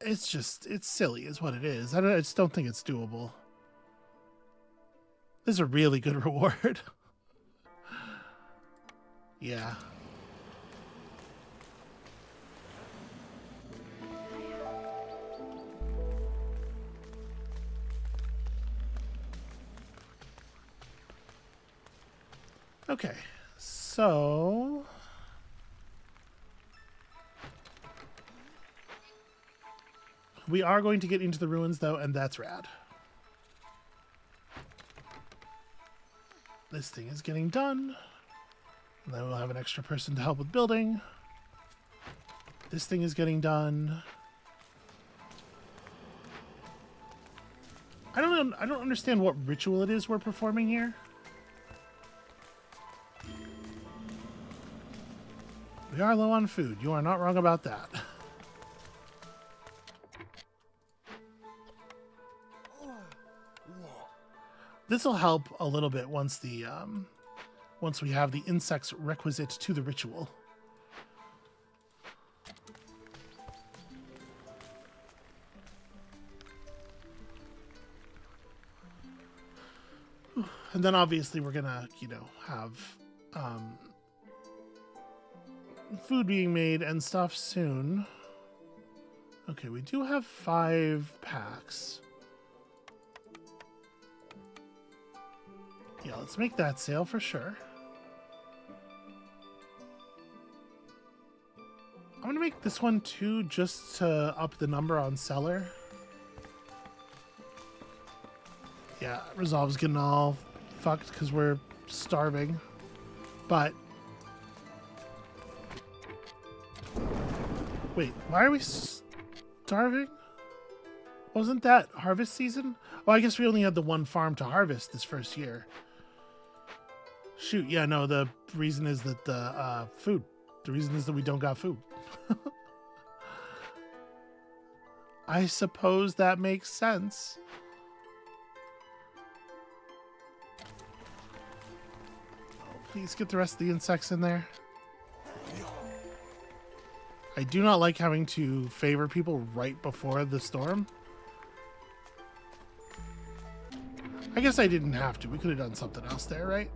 it's silly is what it is. I just don't think it's doable. This is a really good reward. Yeah. Okay, so we are going to get into the ruins though, and that's rad. This thing is getting done. And then we'll have an extra person to help with building. This thing is getting done. I don't understand what ritual it is we're performing here. We are low on food. You are not wrong about that. This will help a little bit once the once we have the insects requisite to the ritual. And then obviously we're gonna, you know, have food being made and stuff soon. Okay, we do have 5 packs. Yeah, let's make that sale for sure. I'm gonna make this one too, just to up the number on seller. Yeah, Resolve's getting all fucked because we're starving. But wait, why are we starving? Wasn't that harvest season? Well, I guess we only had the one farm to harvest this first year. Shoot, yeah, no, the reason is that the food. The reason is that we don't got food. I suppose that makes sense. Oh, please get the rest of the insects in there. I do not like having to favor people right before the storm. I guess I didn't have to. We could have done something else there, right?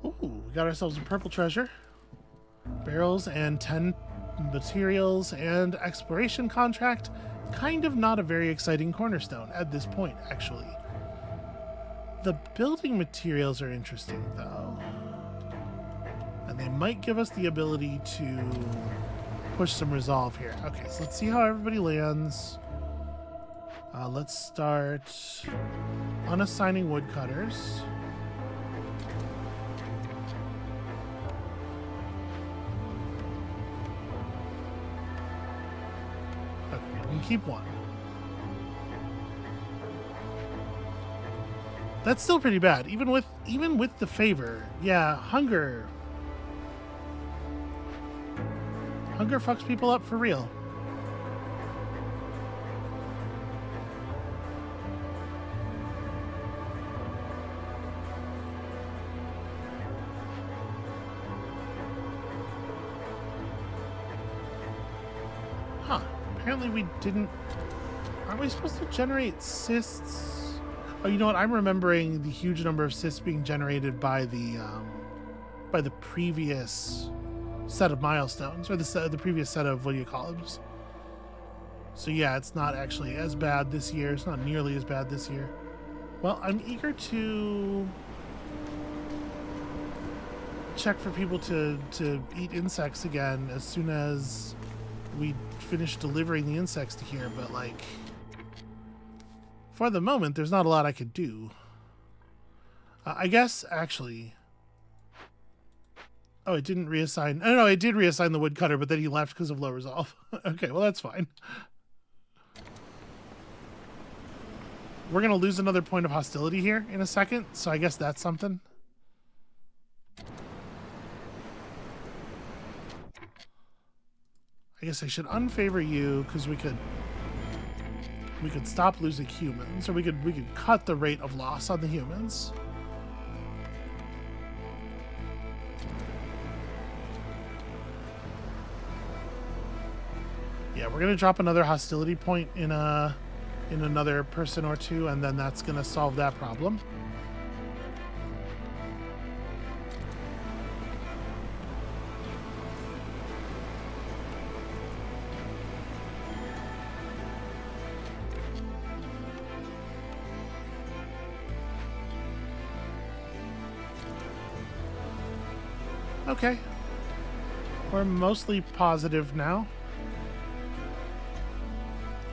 Ooh, we got ourselves a purple treasure. Barrels and 10 materials and exploration contract. Kind of not a very exciting cornerstone at this point, actually. The building materials are interesting, though. And they might give us the ability to push some resolve here. Okay, so let's see how everybody lands. Let's start unassigning woodcutters. Okay, we can keep one. That's still pretty bad, even with the favor. Yeah, hunger. Hunger fucks people up for real. Huh. Apparently we didn't... Aren't we supposed to generate cysts? Oh, you know what? I'm remembering the huge number of cysts being generated by the previous set of milestones, or the previous set of, what do you call them? So yeah, it's not actually as bad this year. It's not nearly as bad this year. Well, I'm eager to check for people to eat insects again as soon as we finish delivering the insects to here, but like, for the moment, there's not a lot I could do. I guess, actually... Oh, it didn't reassign... Oh, no, it did reassign the woodcutter, but then he left because of low resolve. Okay, well, that's fine. We're going to lose another point of hostility here in a second, so I guess that's something. I guess I should unfavor you, because we could stop losing humans, or we could cut the rate of loss on the humans. Yeah, we're gonna drop another hostility point in another person or two, and then that's gonna solve that problem. Okay. We're mostly positive now.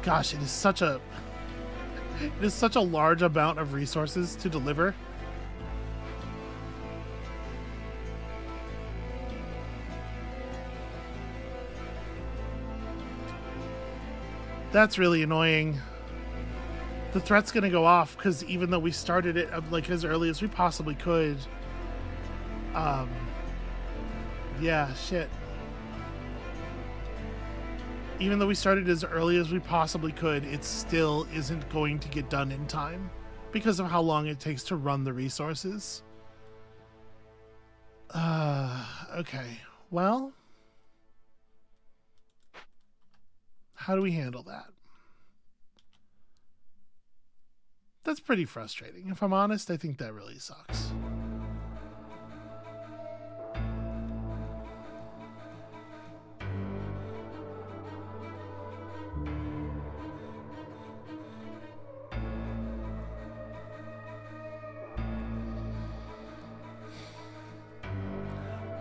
Gosh, it is such a large amount of resources to deliver. That's really annoying. The threat's gonna go off because even though we started it like as early as we possibly could, yeah, shit. Even though we started as early as we possibly could, it still isn't going to get done in time because of how long it takes to run the resources. Okay. Well, how do we handle that? That's pretty frustrating. If I'm honest, I think that really sucks.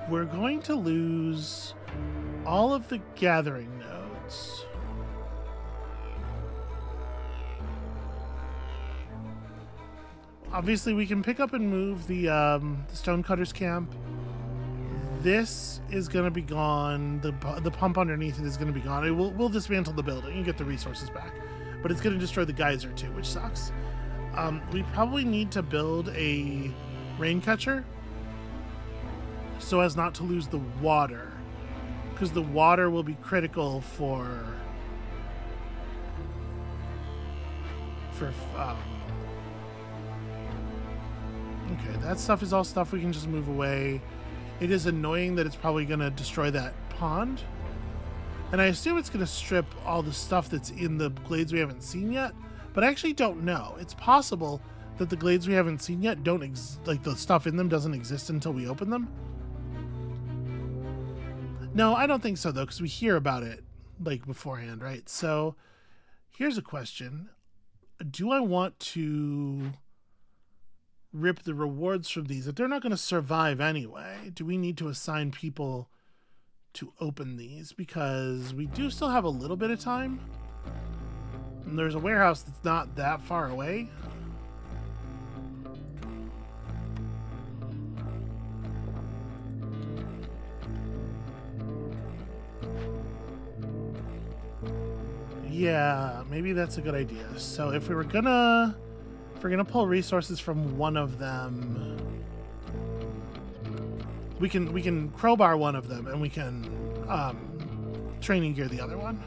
We're going to lose all of the gathering nodes. Obviously, we can pick up and move the Stonecutters camp. This is going to be gone. The pump underneath it is going to be gone. We'll dismantle the building and get the resources back. But it's going to destroy the geyser too, which sucks. We probably need to build a rain catcher so as not to lose the water. Because the water will be critical for okay, that stuff is all stuff we can just move away. It is annoying that it's probably going to destroy that pond. And I assume it's going to strip all the stuff that's in the glades we haven't seen yet. But I actually don't know. It's possible that the glades we haven't seen yet don't like the stuff in them doesn't exist until we open them. No, I don't think so though, because we hear about it like beforehand, right? So here's a question. Do I want to rip the rewards from these? If they're not going to survive anyway, do we need to assign people to open these? Because we do still have a little bit of time. And there's a warehouse that's not that far away. Yeah, maybe that's a good idea. So if we're gonna pull resources from one of them, we can crowbar one of them and we can training gear the other one.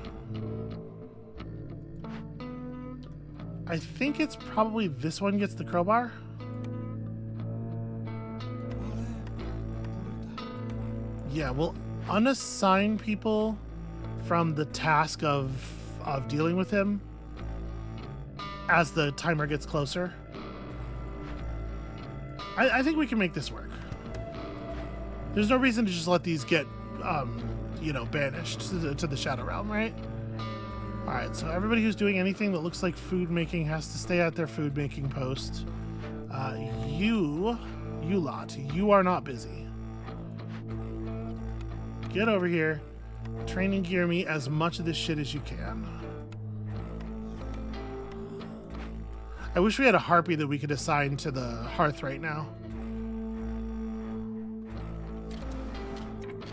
I think it's probably this one gets the crowbar. Yeah, we'll unassign people from the task of dealing with him as the timer gets closer. I think we can make this work. There's no reason to just let these get, banished to the Shadow Realm, right? All right, so everybody who's doing anything that looks like food making has to stay at their food making post. You lot, you are not busy. Get over here. Training gear me as much of this shit as you can. I wish we had a harpy that we could assign to the hearth right now.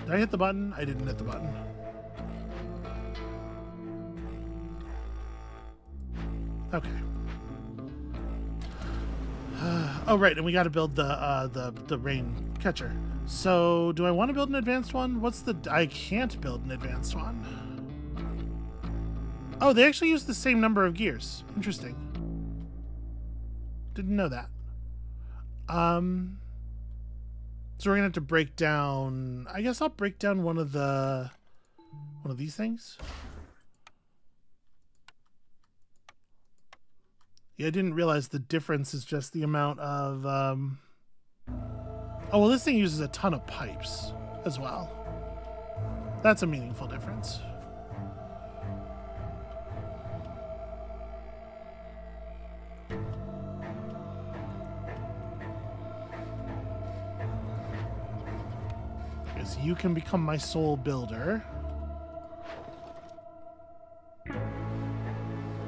Did I hit the button? I didn't hit the button. Okay. Oh, right, and we got to build the rain catcher. So, do I want to build an advanced one? I can't build an advanced one. Oh, they actually use the same number of gears. Interesting. Didn't know that. So we're gonna have to break down. I guess I'll break down one of these things. Yeah, I didn't realize the difference is just the amount of. Oh well, this thing uses a ton of pipes as well. That's a meaningful difference. Because you can become my sole builder.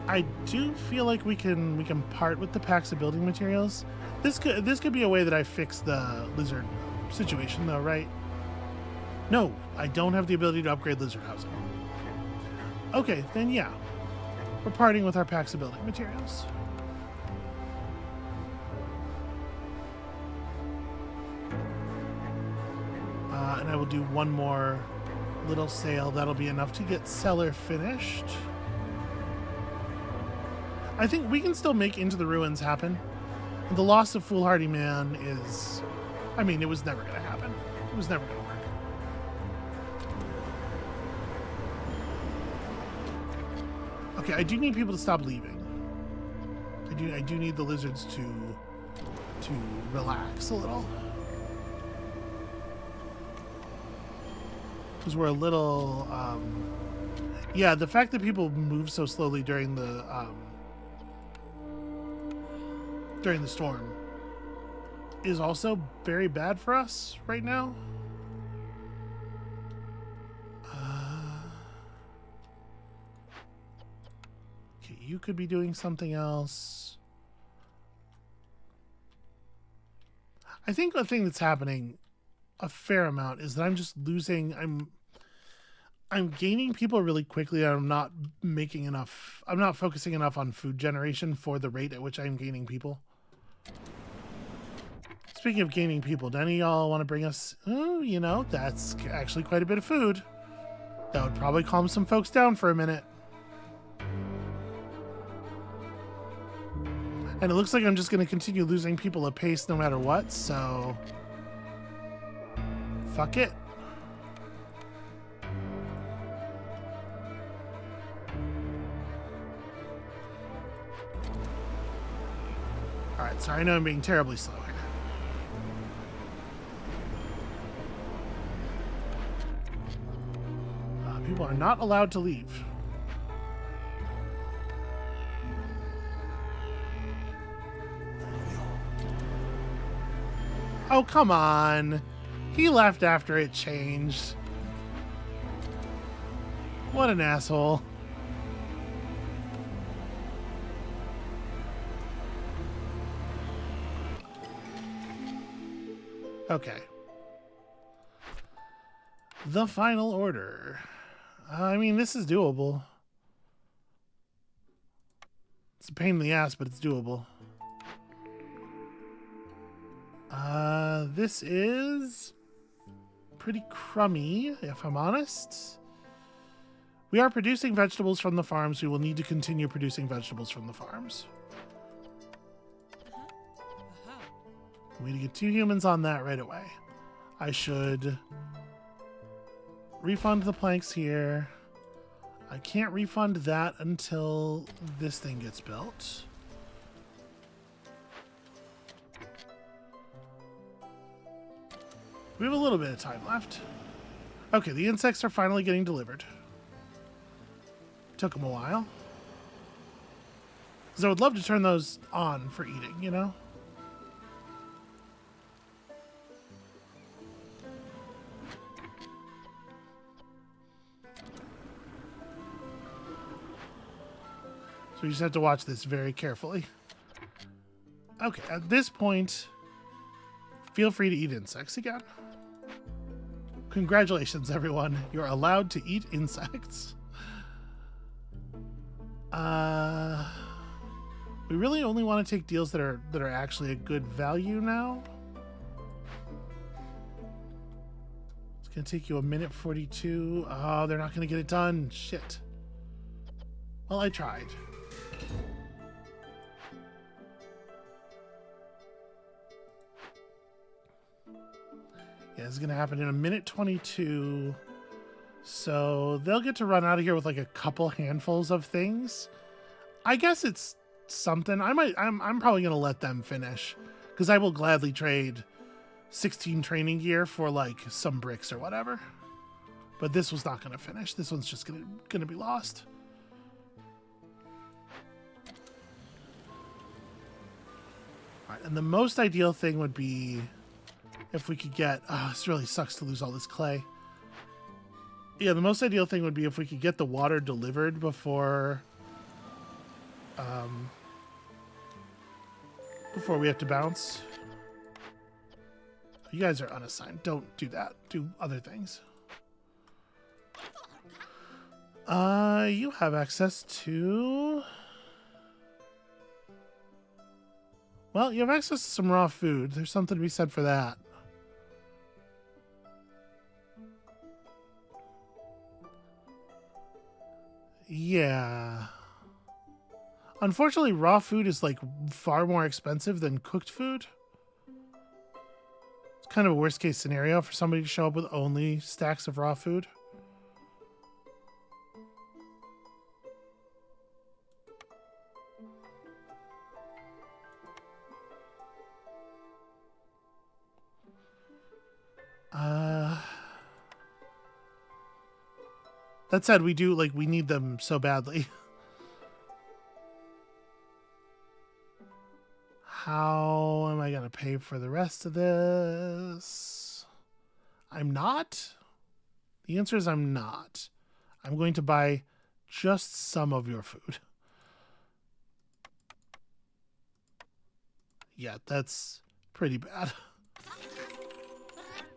I do feel like we can part with the packs of building materials. This could be a way that I fix the lizard situation though, right? No, I don't have the ability to upgrade lizard housing. Okay, then yeah. We're parting with our packs of building materials. And I will do one more little sale. That'll be enough to get cellar finished. I think we can still make Into the Ruins happen. The loss of Foolhardy Man is... I mean, it was never going to happen. It was never going to work. Okay, I do need people to stop leaving. I do need the lizards to relax a little. Because we're a little... yeah, the fact that people move so slowly during the storm is also very bad for us right now. Okay, you could be doing something else. I think the thing that's happening a fair amount is that I'm just losing. I'm gaining people really quickly. I'm not making enough. I'm not focusing enough on food generation for the rate at which I'm gaining people. Speaking of gaining people, do any of y'all want to bring us? Oh, you know, that's actually quite a bit of food. That would probably calm some folks down for a minute. And it looks like I'm just going to continue losing people at pace no matter what, so... fuck it. Alright, sorry, I know I'm being terribly slow here. People are not allowed to leave. Oh, come on. He left after it changed. What an asshole. Okay. The final order. I mean, this is doable. It's a pain in the ass, but it's doable. This is pretty crummy, if I'm honest. We are producing vegetables from the farms. We will need to continue producing vegetables from the farms. We need to get 2 humans on that right away. I should refund the planks here. I can't refund that until this thing gets built. We have a little bit of time left. Okay, the insects are finally getting delivered. Took them a while. Because I would love to turn those on for eating, you know? So you just have to watch this very carefully. Okay, at this point, feel free to eat insects again. Congratulations, everyone. You're allowed to eat insects. We really only want to take deals that are actually a good value now. It's gonna take you 1:42. Oh, they're not gonna get it done. Shit. Well, I tried. Yeah, this is gonna happen in 1:22. So they'll get to run out of here with like a couple handfuls of things. I guess it's something. I'm probably gonna let them finish because I will gladly trade 16 training gear for like some bricks or whatever. But this was not gonna finish. This one's just gonna be lost. All right, and the most ideal thing would be if we could get... Oh, this really sucks to lose all this clay. Yeah, the most ideal thing would be if we could get the water delivered before... before we have to bounce. You guys are unassigned. Don't do that. Do other things. You have access to... Well, you have access to some raw food. There's something to be said for that. Yeah. Unfortunately, raw food is like far more expensive than cooked food. It's kind of a worst case scenario for somebody to show up with only stacks of raw food. That said, we need them so badly. How am I going to pay for the rest of this? I'm not. The answer is I'm not. I'm going to buy just some of your food. Yeah, that's pretty bad.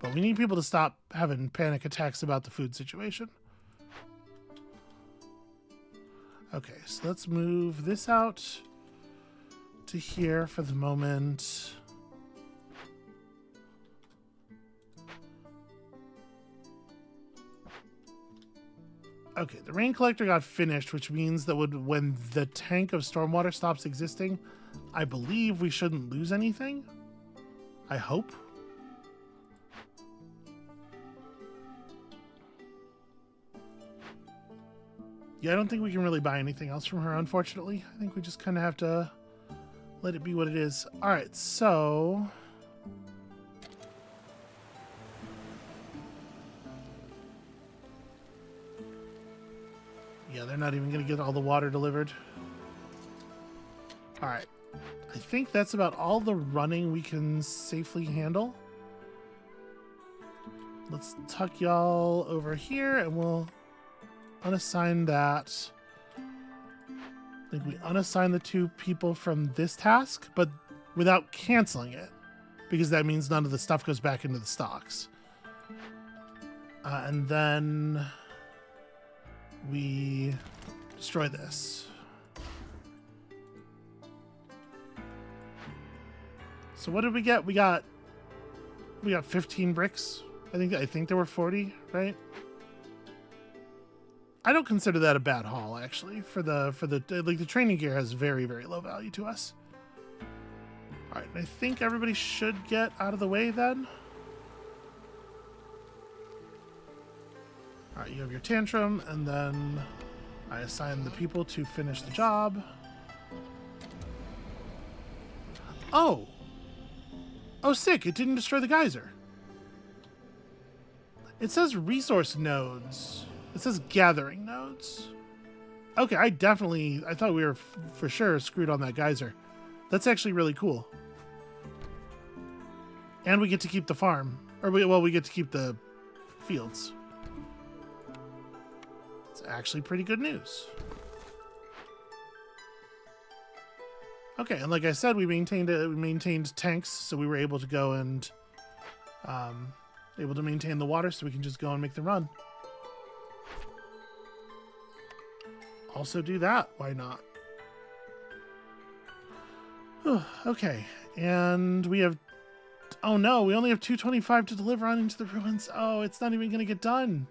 But we need people to stop having panic attacks about the food situation. Okay, so let's move this out to here for the moment. Okay, the rain collector got finished, which means that when the tank of stormwater stops existing, I believe we shouldn't lose anything. I hope. Yeah, I don't think we can really buy anything else from her, unfortunately. I think we just kind of have to let it be what it is. All right, so... yeah, they're not even going to get all the water delivered. All right. I think that's about all the running we can safely handle. Let's tuck y'all over here, and we'll unassign that. I think we unassign the 2 people from this task, but without canceling it, because that means none of the stuff goes back into the stocks. And then we destroy this. So what did we get? We got 15 bricks. I think there were 40, right? I don't consider that a bad haul, actually. For the like, the training gear has very, very low value to us. All right, I think everybody should get out of the way then. All right, you have your tantrum, and then I assign the people to finish the job. Oh, sick! It didn't destroy the geyser. It says resource nodes. It says gathering nodes. Okay, I thought we were for sure screwed on that geyser. That's actually really cool. And we get to keep the farm. We get to keep the fields. It's actually pretty good news. Okay, and like I said, we maintained tanks, so we were able to go and able to maintain the water, so we can just go and make the run. Also do that. Why not? Okay, and we have... oh no, we only have 225 to deliver on into the ruins. Oh, it's not even going to get done.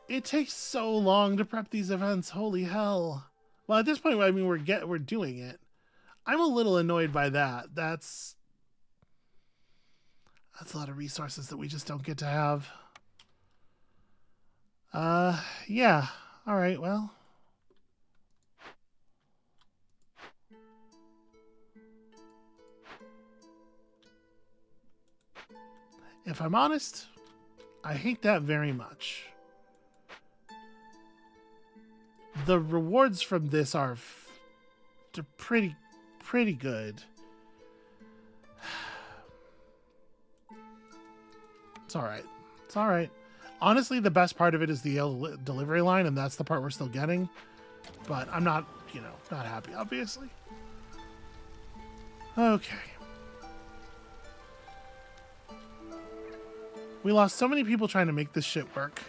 It takes so long to prep these events. Holy hell. Well, at this point, I mean, we're doing it. I'm a little annoyed by that. That's a lot of resources that we just don't get to have. Yeah. All right, well. If I'm honest, I hate that very much. The rewards from this are pretty good. It's all right. It's all right. Honestly, the best part of it is the delivery line, and that's the part we're still getting. But I'm not, not happy, obviously. Okay. We lost so many people trying to make this shit work.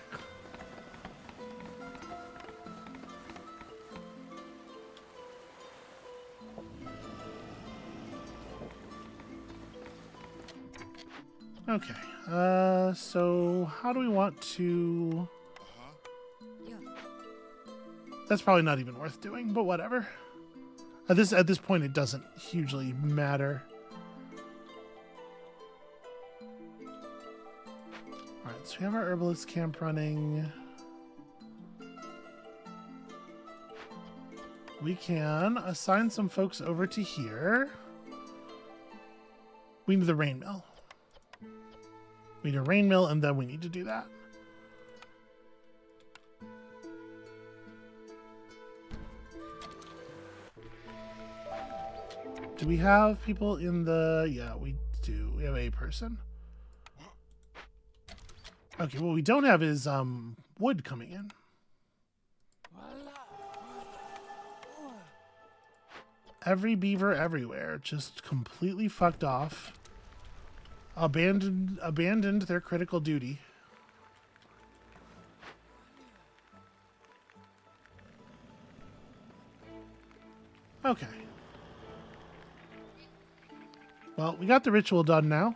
Okay, so how do we want to... That's probably not even worth doing, but whatever. At this point, it doesn't hugely matter. Alright, so we have our herbalist camp running. We can assign some folks over to here. We need the rain mill. We need a rain mill, and then we need to do that. Do we have people in the... Yeah, we do. We have a person. Okay, what we don't have is wood coming in. Every beaver everywhere just completely fucked off. Abandoned their critical duty. Okay. Well, we got the ritual done now.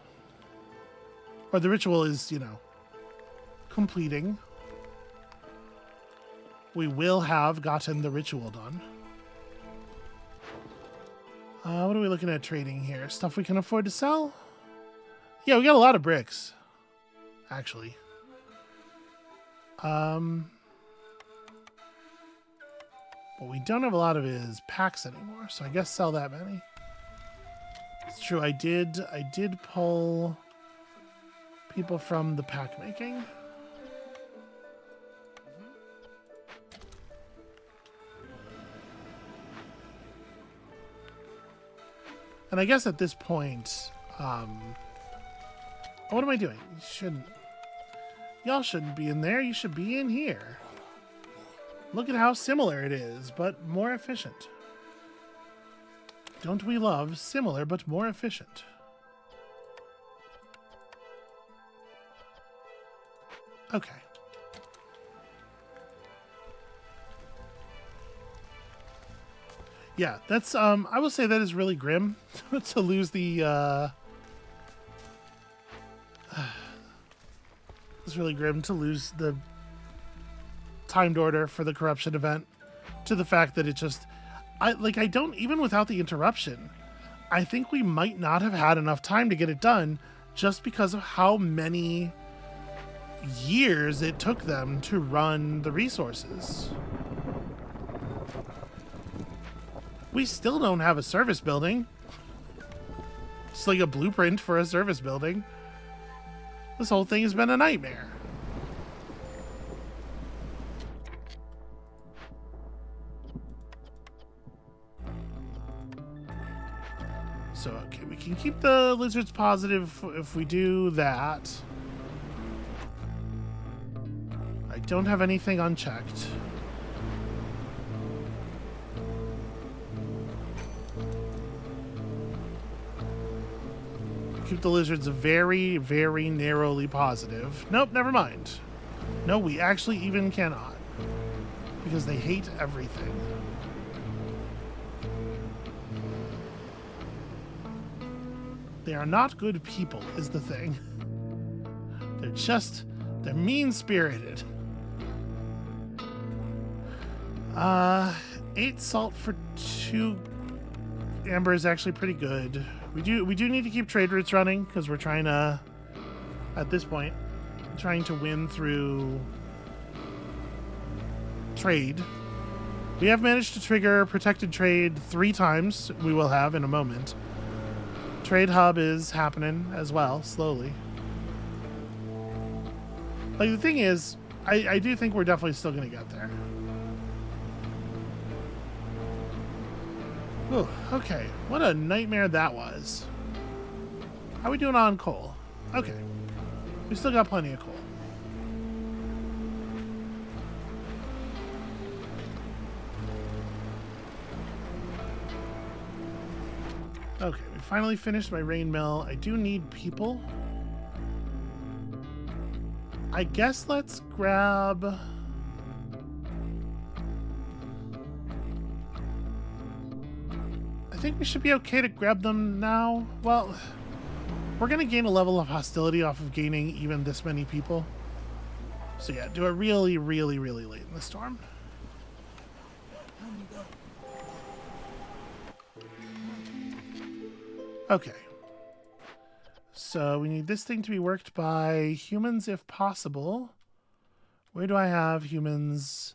Or the ritual is, you know, completing. We will have gotten the ritual done. What are we looking at trading here? Stuff we can afford to sell? Yeah, we got a lot of bricks, actually. What we don't have a lot of is packs anymore, so I guess sell that many. It's true, I did pull people from the pack making. And I guess at this point, what am I doing? Y'all shouldn't be in there. You should be in here. Look at how similar it is, but more efficient. Don't we love similar but more efficient? Okay. Yeah, that's I will say that is really grim to lose the it's really grim to lose the timed order for the corruption event to the fact that it just I don't even without the interruption, I think we might not have had enough time to get it done just because of how many years it took them to run the resources. We still don't have a service building. It's like a blueprint for a service building. This whole thing has been a nightmare. So, okay, we can keep the lizards positive if we do that. I don't have anything unchecked. Keep the lizards very, very narrowly positive. Nope, never mind. No, we actually even cannot. Because they hate everything. They are not good people, is the thing. They're mean-spirited. 8 salt for 2 amber is actually pretty good. We do need to keep trade routes running because we're trying to, at this point, trying to win through trade. We have managed to trigger protected trade 3 times. We will have in a moment. Trade hub is happening as well, slowly. Like, the thing is, I do think we're definitely still going to get there. Ooh, okay, what a nightmare that was. How are we doing on coal? Okay, we still got plenty of coal. Okay, we finally finished my rain mill. I do need people. I guess let's grab... I think we should be okay to grab them now. Well, we're going to gain a level of hostility off of gaining even this many people. So yeah, do it really, really, really late in the storm. Okay. So we need this thing to be worked by humans if possible. Where do I have humans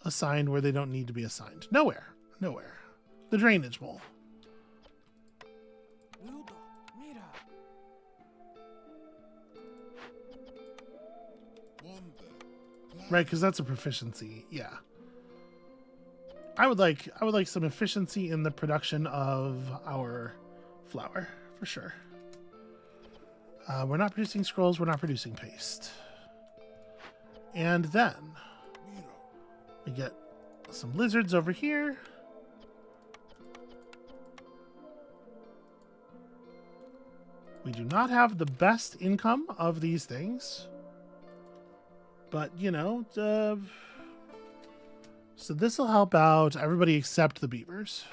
assigned where they don't need to be assigned? Nowhere. Nowhere. The drainage mole. Right, because that's a proficiency. Yeah. I would like some efficiency in the production of our flour, for sure. We're not producing scrolls, we're not producing paste. And then we get some lizards over here. We do not have the best income of these things. But, you know, so this will help out everybody except the beavers.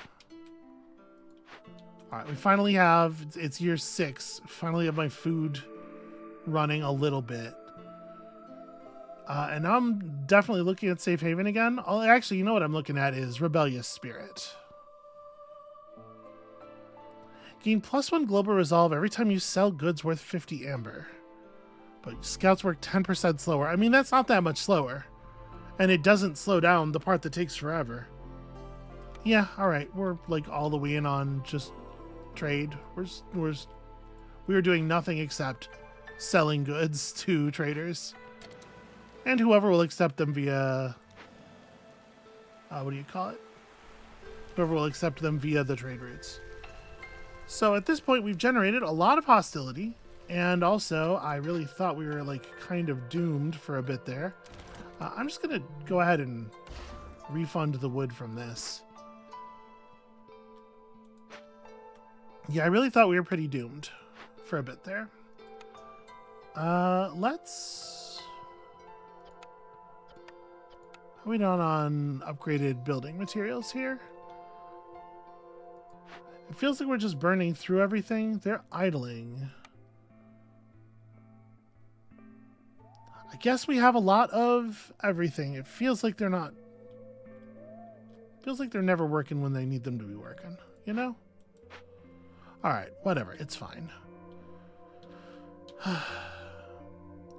All right, we finally have, it's year 6. Finally have my food running a little bit. And now I'm definitely looking at Safe Haven again. Oh, actually, you know what I'm looking at is Rebellious Spirit. Gain +1 global resolve every time you sell goods worth 50 amber. But scouts work 10% slower. I mean, that's not that much slower. And it doesn't slow down the part that takes forever. Yeah, alright. We're like all the way in on just trade. We are doing nothing except selling goods to traders. And whoever will accept them via... what do you call it? Whoever will accept them via the trade routes. So at this point, we've generated a lot of hostility. And also, I really thought we were like kind of doomed for a bit there. I'm just going to go ahead and refund the wood from this. Yeah, I really thought we were pretty doomed for a bit there. Let's... How are we doing on upgraded building materials here? It feels like we're just burning through everything. They're idling. I guess we have a lot of everything. It feels like they're not... Feels like they're never working when they need them to be working, you know? Alright, whatever. It's fine.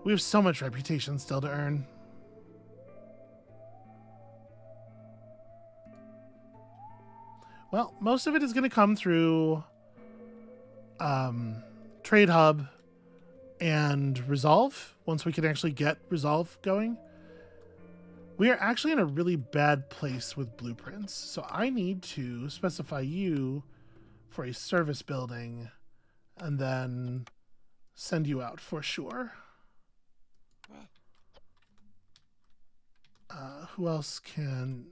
We have so much reputation still to earn. Well, most of it is going to come through Trade Hub and Resolve, once we can actually get Resolve going. We are actually in a really bad place with blueprints, so I need to specify you for a service building and then send you out for sure. Who else can...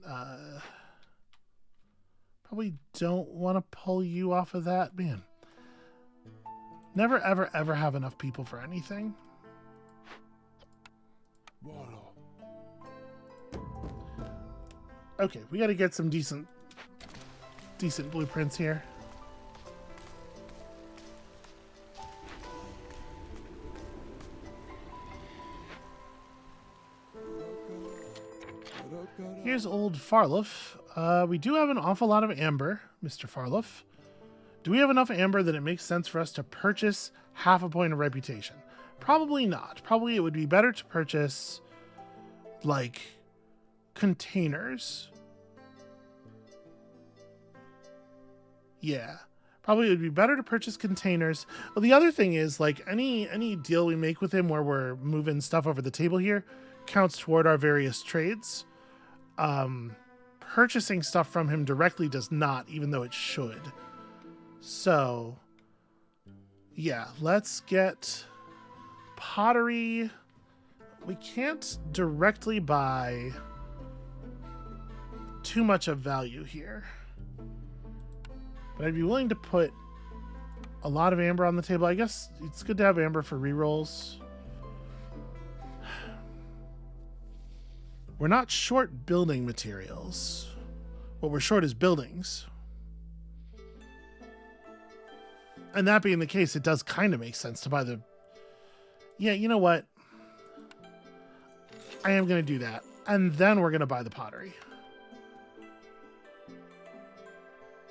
Probably don't want to pull you off of that. Man. Never, ever, ever have enough people for anything. Okay, we got to get some decent blueprints here. Here's old Farloff. We do have an awful lot of amber, Mr. Farloff. Do we have enough amber that it makes sense for us to purchase half a point of reputation? Probably not. Probably it would be better to purchase, like, containers. Yeah. Probably it would be better to purchase containers. Well, the other thing is, like, any deal we make with him where we're moving stuff over the table here counts toward our various trades. Purchasing stuff from him directly does not, even though it should. So, yeah, let's get pottery. We can't directly buy too much of value here. But I'd be willing to put a lot of amber on the table. I guess it's good to have amber for rerolls. We're not short building materials. What we're short is buildings. And that being the case, it does kind of make sense to buy the... Yeah, you know what? I am going to do that. And then we're going to buy the pottery.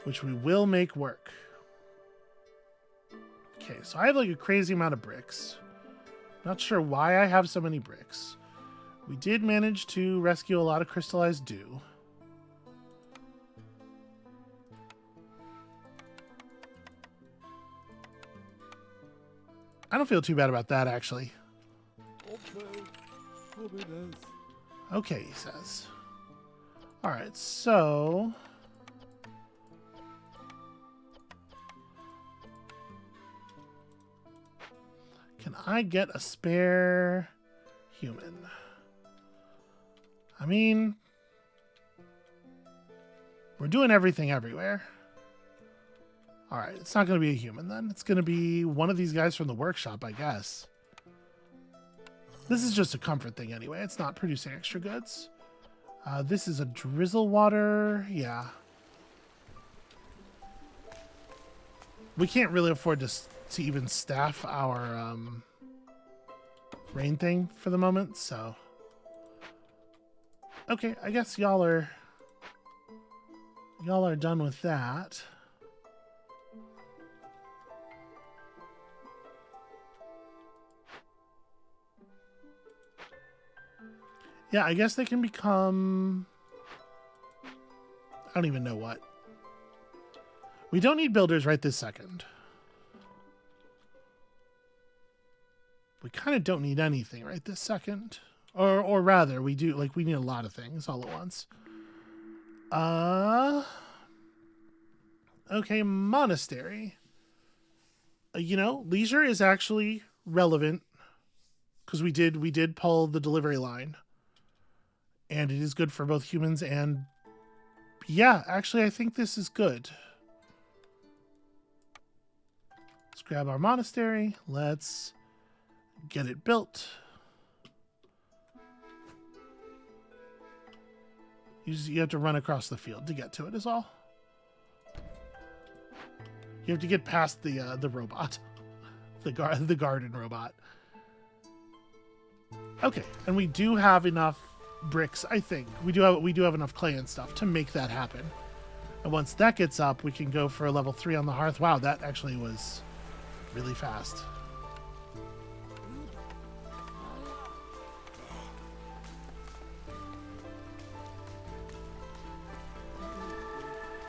Which we will make work. Okay, so I have like a crazy amount of bricks. Not sure why I have so many bricks. We did manage to rescue a lot of crystallized dew. I don't feel too bad about that, actually. Okay, he says. Alright, so... Can I get a spare human? I mean... We're doing everything everywhere. All right, it's not going to be a human then. It's going to be one of these guys from the workshop, I guess. This is just a comfort thing anyway. It's not producing extra goods. This is a drizzle water. Yeah. We can't really afford to even staff our rain thing for the moment, so... Okay, I guess y'all are done with that. Yeah, I guess they can become... I don't even know what. We don't need builders right this second. We kind of don't need anything right this second. Or rather, we do, like, we need a lot of things all at once. Okay, monastery. You know, leisure is actually relevant because we did pull the delivery line. And it is good for both humans and... Yeah, actually, I think this is good. Let's grab our monastery. Let's get it built. You have to run across the field to get to it is all. You have to get past the robot. The garden robot. Okay, and we do have enough bricks, I think. We do have enough clay and stuff to make that happen. And once that gets up, we can go for a level 3 on the hearth. Wow, that actually was really fast.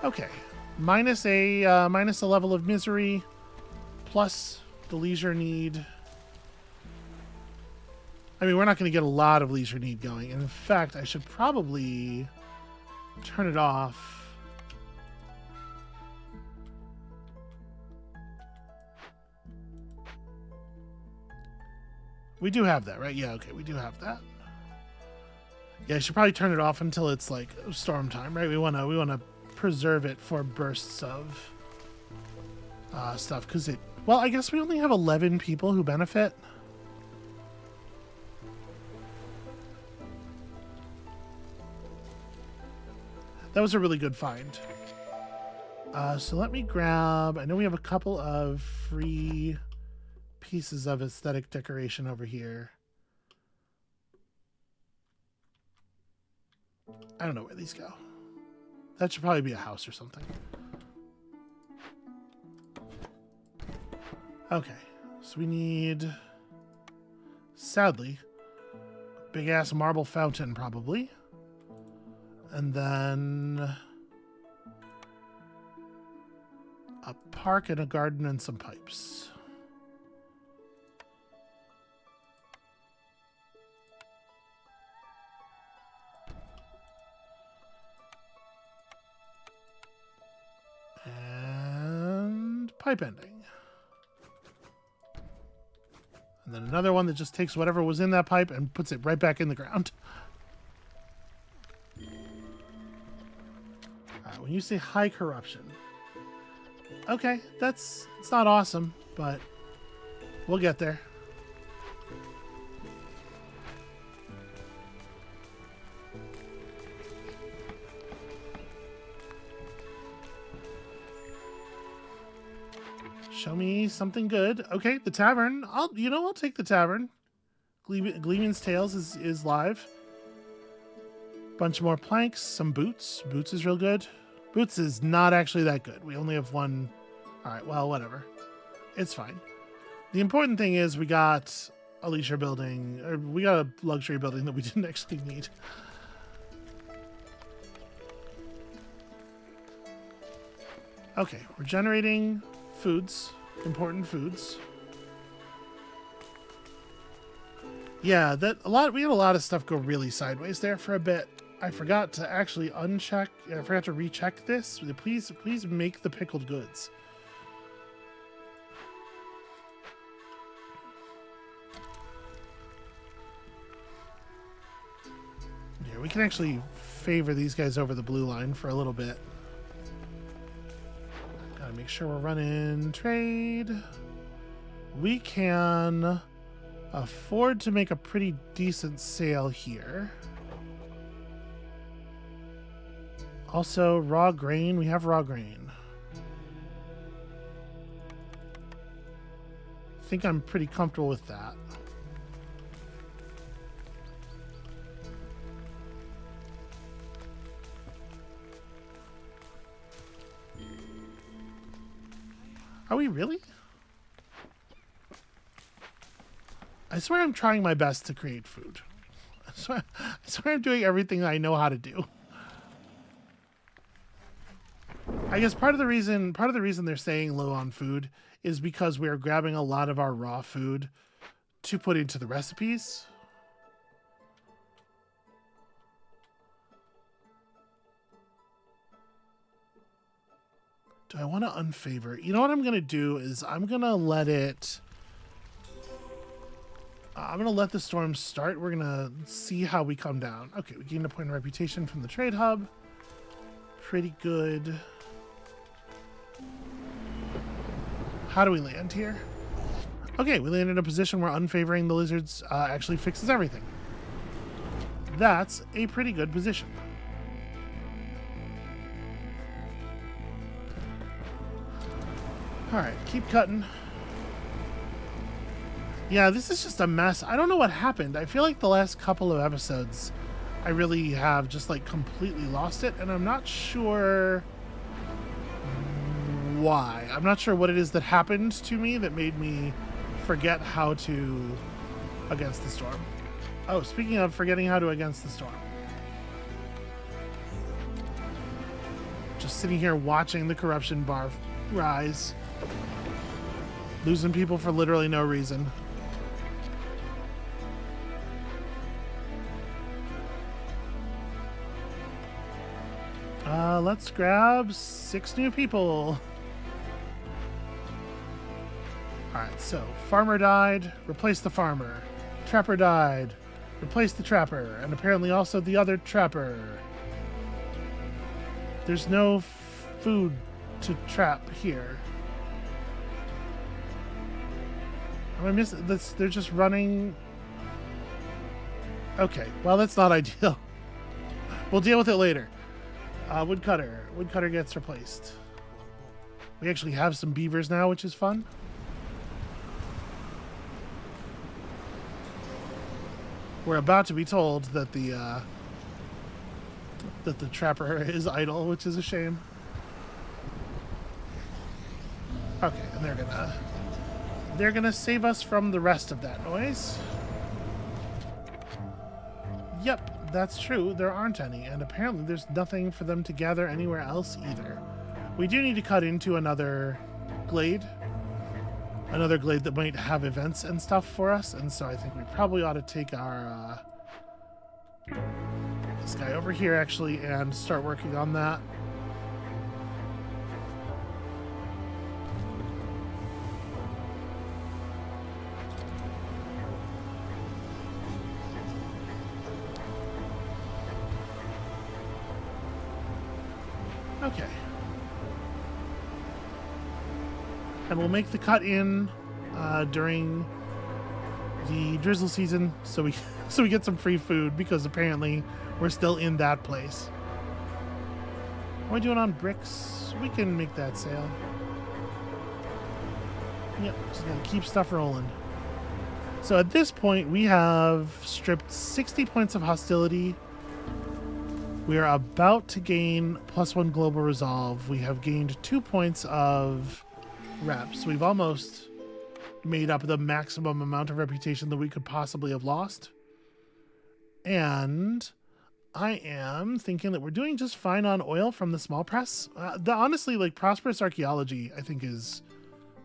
Okay, minus a level of misery, plus the leisure need. I mean, we're not going to get a lot of leisure need going. And in fact, I should probably turn it off. We do have that, right? Yeah, okay, we do have that. Yeah, I should probably turn it off until it's like storm time, right? We wanna preserve it for bursts of stuff because well, I guess we only have 11 people who benefit. That was a really good find. So let me grab... I know we have a couple of free pieces of aesthetic decoration over here. I don't know where these go. That should probably be a house or something. Okay. So we need... Sadly, big-ass marble fountain, probably. And then a park and a garden and some pipes. And pipe ending. And then another one that just takes whatever was in that pipe and puts it right back in the ground. When you say high corruption, okay, it's not awesome, but we'll get there. Show me something good. Okay, the tavern. I'll take the tavern. Gleaming's Tales is live. Bunch more planks, some boots. Boots is real good. Boots is not actually that good. We only have one. All right, well, whatever. It's fine. The important thing is we got a leisure building, or we got a luxury building that we didn't actually need. Okay, we're generating foods, important foods. Yeah, we had a lot of stuff go really sideways there for a bit. I forgot to actually uncheck. I forgot to recheck this. Please make the pickled goods. Yeah, we can actually favor these guys over the blue line for a little bit. Gotta make sure we're running trade. We can afford to make a pretty decent sale here. Also, raw grain. We have raw grain. I think I'm pretty comfortable with that. Are we really? I swear I'm trying my best to create food. I swear I'm doing everything I know how to do. I guess part of the reason they're saying low on food is because we're grabbing a lot of our raw food to put into the recipes. Do I want to unfavor? You know what I'm going to do is I'm going to let it... I'm going to let the storm start. We're going to see how we come down. Okay, we gained a point of reputation from the trade hub. Pretty good. How do we land here? Okay, we land in a position where unfavoring the lizards actually fixes everything. That's a pretty good position. All right, keep cutting. Yeah, this is just a mess. I don't know what happened. I feel like the last couple of episodes, I really have just like completely lost it, and I'm not sure why. I'm not sure what it is that happened to me that made me forget how to against the storm. Oh, speaking of forgetting how to against the storm. Just sitting here watching the corruption bar rise. Losing people for literally no reason. Let's grab 6 new people. Alright, so farmer died, replace the farmer. Trapper died, replace the trapper, and apparently also the other trapper. There's no food to trap here. Am I missing this? They're just running. Okay, well, that's not ideal. We'll deal with it later. Woodcutter. Woodcutter gets replaced. We actually have some beavers now, which is fun. We're about to be told that the trapper is idle, which is a shame. Okay, and they're gonna save us from the rest of that noise. Yep, that's true. There aren't any, and apparently there's nothing for them to gather anywhere else either. We do need to cut into another glade. Another glade that might have events and stuff for us, and so I think we probably ought to take our this guy over here actually and start working on that. Okay. And we'll make the cut in during the drizzle season so we get some free food, because apparently we're still in that place. What am I doing on bricks? We can make that sale. Yep, just gonna keep stuff rolling. So at this point we have stripped 60 points of hostility. We are about to gain +1 global resolve. We have gained 2 points of reps. We've almost made up the maximum amount of reputation that we could possibly have lost. And I am thinking that we're doing just fine on oil from the small press. Honestly, like, prosperous archaeology, I think, is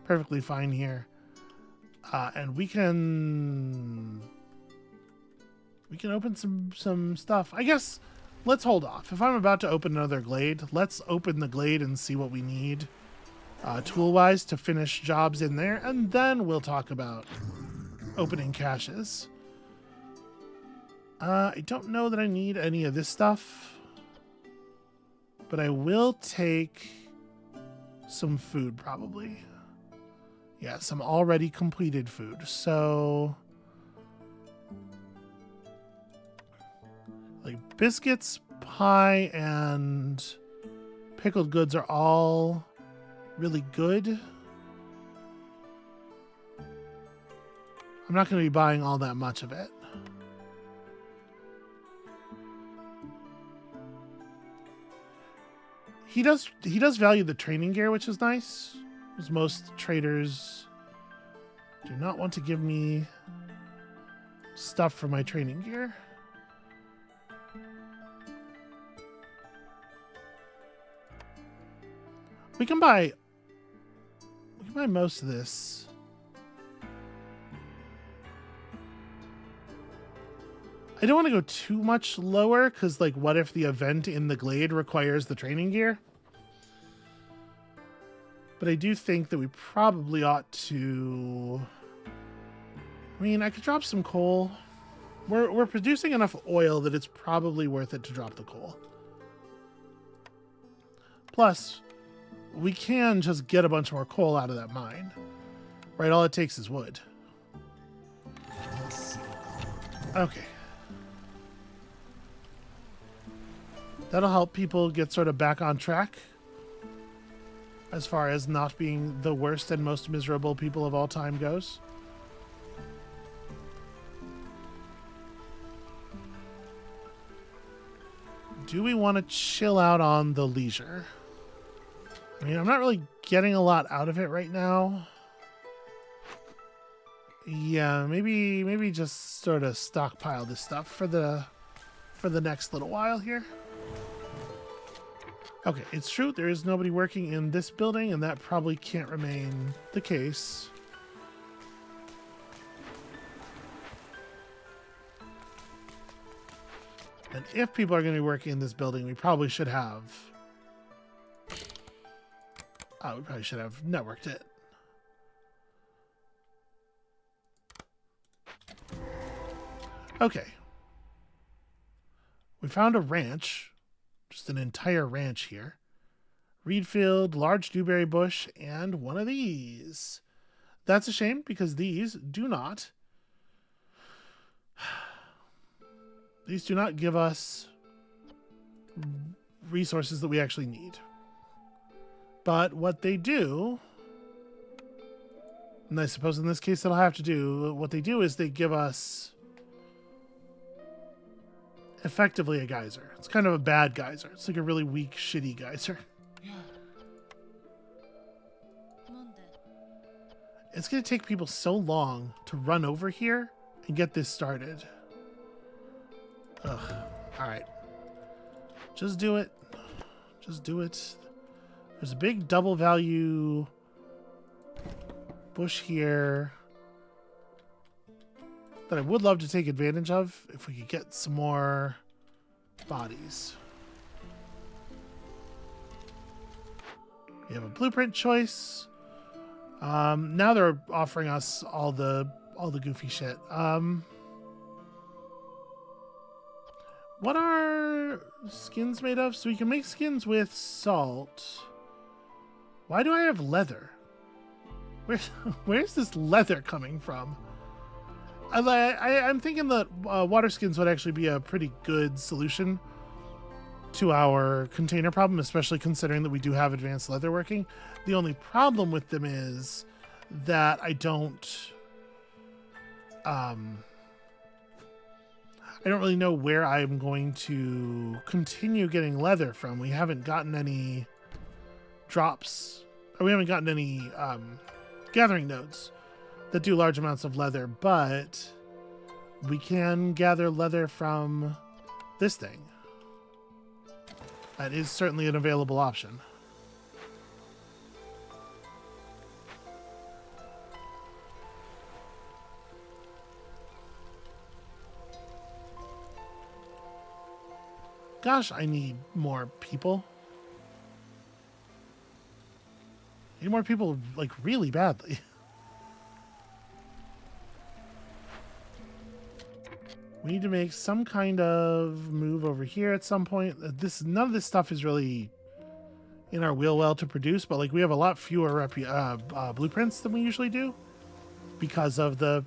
perfectly fine here. And we can open some stuff. I guess let's hold off. If I'm about to open another glade, let's open the glade and see what we need tool-wise to finish jobs in there, and then we'll talk about opening caches. I don't know that I need any of this stuff, but I will take some food, probably. Yeah, some already completed food. So, like biscuits, pie, and pickled goods are all really good. I'm not going to be buying all that much of it. He does value the training gear, which is nice, because most traders do not want to give me stuff for my training gear. We can buy most of this. I don't want to go too much lower, because, like, what if the event in the glade requires the training gear? But I do think that we probably ought to... I mean, I could drop some coal. We're producing enough oil that it's probably worth it to drop the coal. Plus, we can just get a bunch more coal out of that mine. Right? All it takes is wood. Okay. That'll help people get sort of back on track as far as not being the worst and most miserable people of all time goes. Do we want to chill out on the leisure? I mean, I'm not really getting a lot out of it right now. Yeah, maybe just sort of stockpile this stuff for the next little while here. Okay, it's true, there is nobody working in this building, and that probably can't remain the case. And if people are going to be working in this building, we probably should have... we probably should have networked it. Okay. We found a ranch. Just an entire ranch here. Reed field, large dewberry bush, and one of these. That's a shame because these do not. These do not give us resources that we actually need. But what they do, and I suppose in this case it'll have to do, what they do is they give us effectively a geyser. It's kind of a bad geyser. It's like a really weak, shitty geyser. It's going to take people so long to run over here and get this started. Ugh. Alright. Just do it. Just do it. There's a big double value bush here that I would love to take advantage of if we could get some more bodies. We have a blueprint choice. Now they're offering us all the goofy shit. What are skins made of? So we can make skins with salt. Why do I have leather? Where's this leather coming from? I'm thinking that water skins would actually be a pretty good solution to our container problem, especially considering that we do have advanced leather working. The only problem with them is that I don't really know where I'm going to continue getting leather from. We haven't gotten any drops, or we haven't gotten any gathering nodes that do large amounts of leather, but we can gather leather from this thing. That is certainly an available option. Gosh, I need more people. I need more people, like, really badly. We need to make some kind of move over here at some point. None of this stuff is really in our wheel well to produce, but like we have a lot fewer blueprints than we usually do because of the,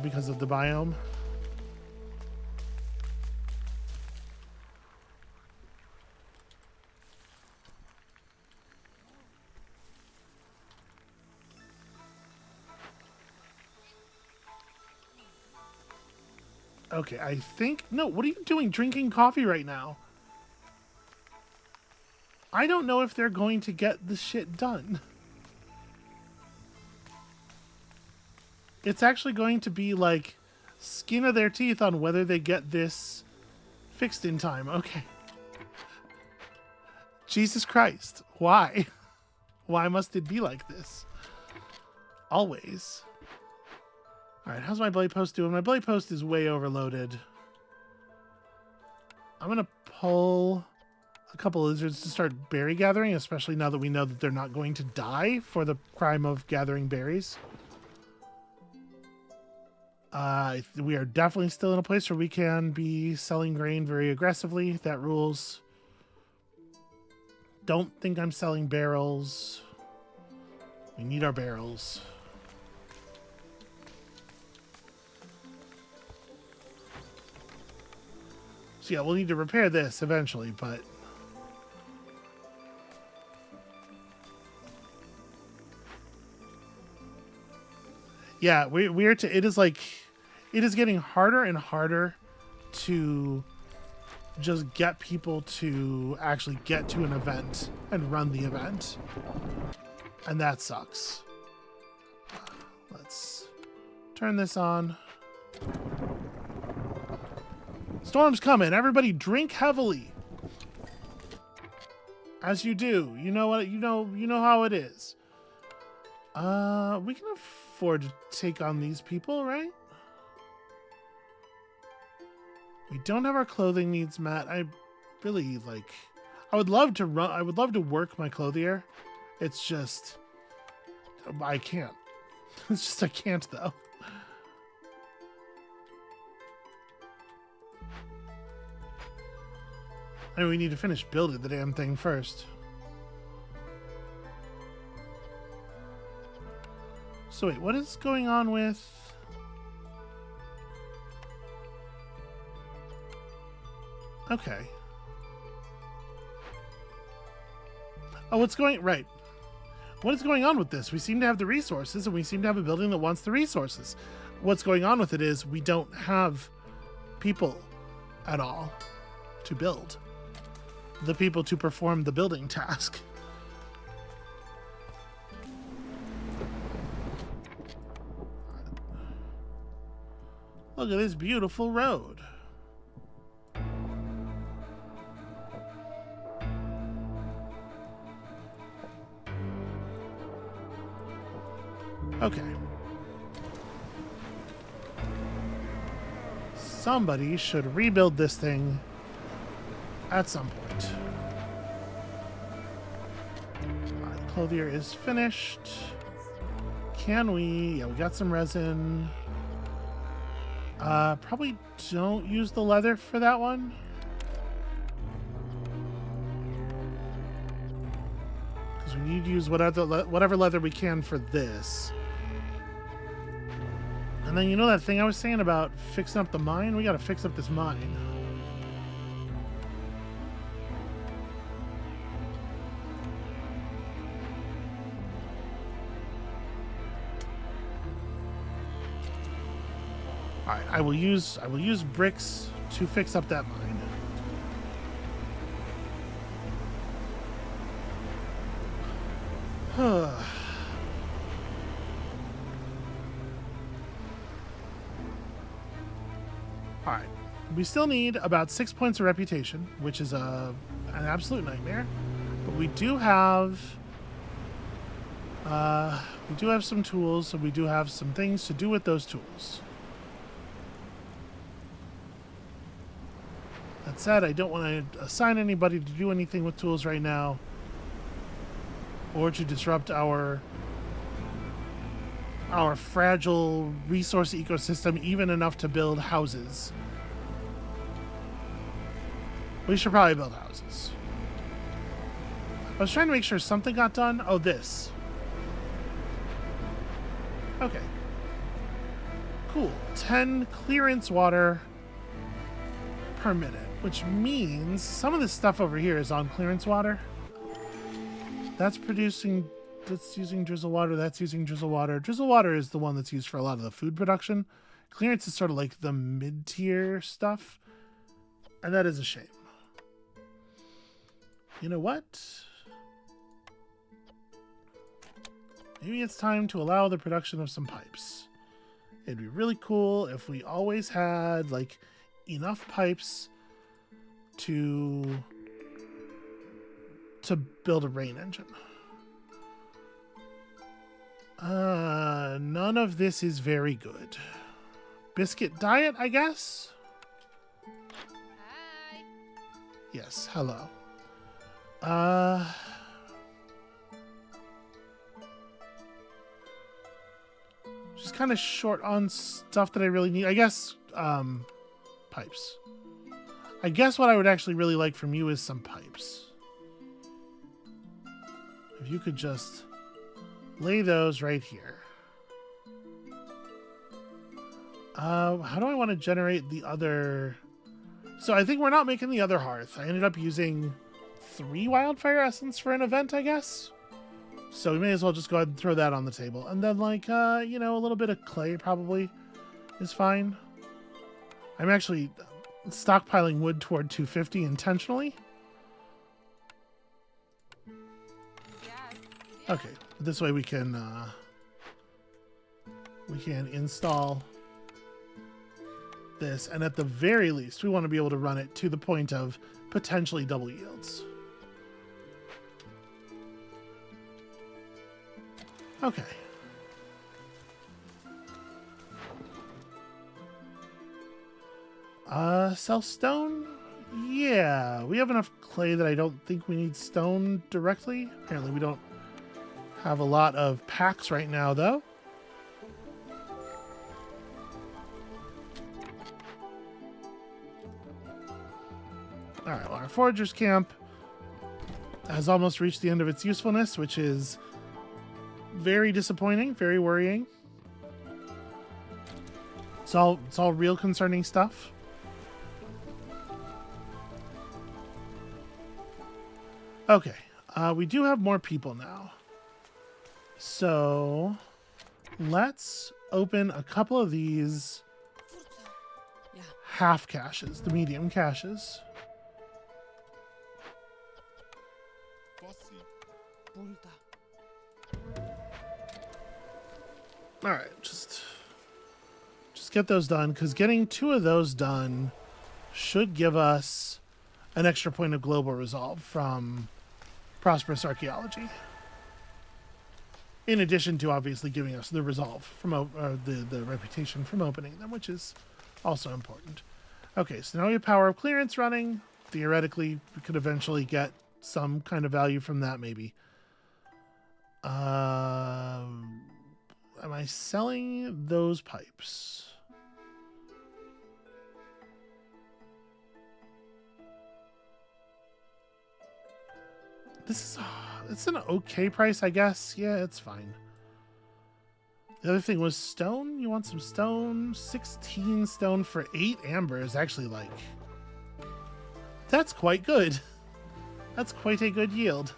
because of the biome. Okay, I think... No, what are you doing drinking coffee right now? I don't know if they're going to get the shit done. It's actually going to be like skin of their teeth on whether they get this fixed in time. Okay. Jesus Christ. Why? Why must it be like this? Always. Alright, how's my blade post doing? My blade post is way overloaded. I'm going to pull a couple lizards to start berry gathering, especially now that we know that they're not going to die for the crime of gathering berries. We are definitely still in a place where we can be selling grain very aggressively. That rules. Don't think I'm selling barrels. We need our barrels. So yeah, we'll need to repair this eventually, but... Yeah, it is getting harder and harder to just get people to actually get to an event and run the event. And that sucks. Let's turn this on. Storm's coming. Everybody drink heavily. As you do. You know what, you know how it is. We can afford to take on these people, right? We don't have our clothing needs met. I really I would love to work my clothier. It's just I can't. It's just I can't though. I mean, we need to finish building the damn thing first. So wait, what is going on with... Okay. Oh, what's going... Right. What is going on with this? We seem to have the resources, and we seem to have a building that wants the resources. What's going on with it is we don't have people at all to build. The people to perform the building task. Look at this beautiful road. Okay. Somebody should rebuild this thing at some point. The clothier is finished. Can we? Yeah, we got some resin. Probably don't use the leather for that one. Because we need to use whatever leather we can for this. And then you know that thing I was saying about fixing up the mine? We gotta fix up this mine. Alright, I will use bricks to fix up that mine. Alright. We still need about 6 points of reputation, which is an absolute nightmare. But we do have some tools, and we do have some things to do with those tools. That said, I don't want to assign anybody to do anything with tools right now, or to disrupt our fragile resource ecosystem even enough to build houses. We should probably build houses. I was trying to make sure something got done. Oh, this. Okay. Cool. 10 clearance water per minute, which means some of this stuff over here is on clearance water. That's producing, that's using drizzle water, that's using drizzle water. Drizzle water is the one that's used for a lot of the food production. Clearance is sort of like the mid-tier stuff, and that is a shame. You know what? Maybe it's time to allow the production of some pipes. It'd be really cool if we always had, like, enough pipes to build a rain engine. None of this is very good. Biscuit diet, I guess? Hi. Yes, hello. Just kind of short on stuff that I really need. I guess, pipes. I guess what I would actually really like from you is some pipes. If you could just lay those right here. How do I want to generate the other... So I think we're not making the other hearth. I ended up using 3 wildfire essence for an event, I guess. So we may as well just go ahead and throw that on the table. And then, like, you know, a little bit of clay probably is fine. I'm actually stockpiling wood toward 250 intentionally. Okay, this way we can install this, and at the very least, we want to be able to run it to the point of potentially double yields. Okay. Sell stone? Yeah, we have enough clay that I don't think we need stone directly. Apparently we don't have a lot of packs right now, though. Alright, well, our forager's camp has almost reached the end of its usefulness, which is very disappointing, very worrying. It's all real concerning stuff. Okay, we do have more people now. So let's open a couple of these half caches, the medium caches. All right, just get those done, because getting 2 of those done should give us an extra point of global resolve from prosperous archaeology. In addition to obviously giving us the resolve from the reputation from opening them, which is also important. Okay, so now we have power of clearance running. Theoretically, we could eventually get some kind of value from that, maybe. Am I selling those pipes? It's an okay price, I guess. Yeah, it's fine. The other thing was stone. You want some stone? 16 stone for 8 amber is actually like... That's quite good. That's quite a good yield.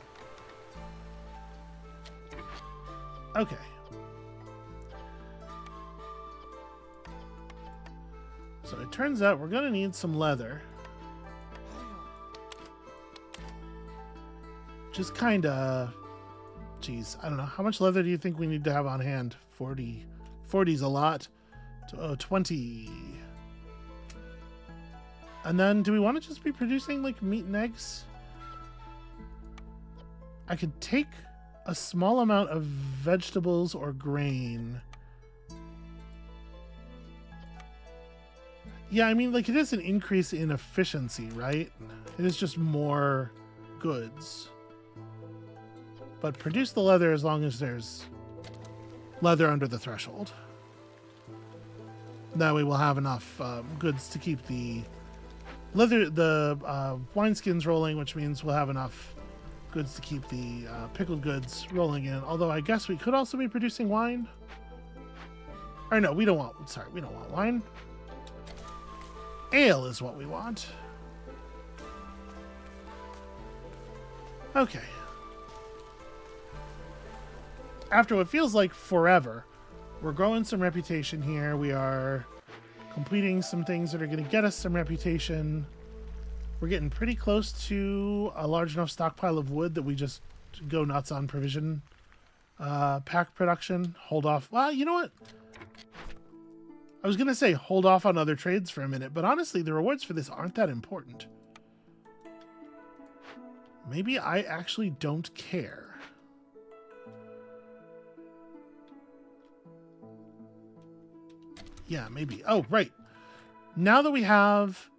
Okay. So it turns out we're going to need some leather. Just kind of... Geez, I don't know. How much leather do you think we need to have on hand? 40. 40's a lot. 20. And then do we want to just be producing like meat and eggs? I could take a small amount of vegetables or grain. Yeah, I mean, like, it is an increase in efficiency, right? It is just more goods. But produce the leather as long as there's leather under the threshold. That way we'll have enough goods to keep the leather, the wineskins rolling, which means we'll have enough goods to keep the pickled goods rolling in. Although I guess we could also be producing wine. Or no, we don't want, sorry, we don't want wine. Ale is what we want. Okay. After what feels like forever, we're growing some reputation here. We are completing some things that are going to get us some reputation. We're getting pretty close to a large enough stockpile of wood that we just go nuts on provision pack production. Hold off. Well, you know what? I was going to say hold off on other trades for a minute, but honestly, the rewards for this aren't that important. Maybe I actually don't care. Yeah, maybe. Oh, right. Now that we have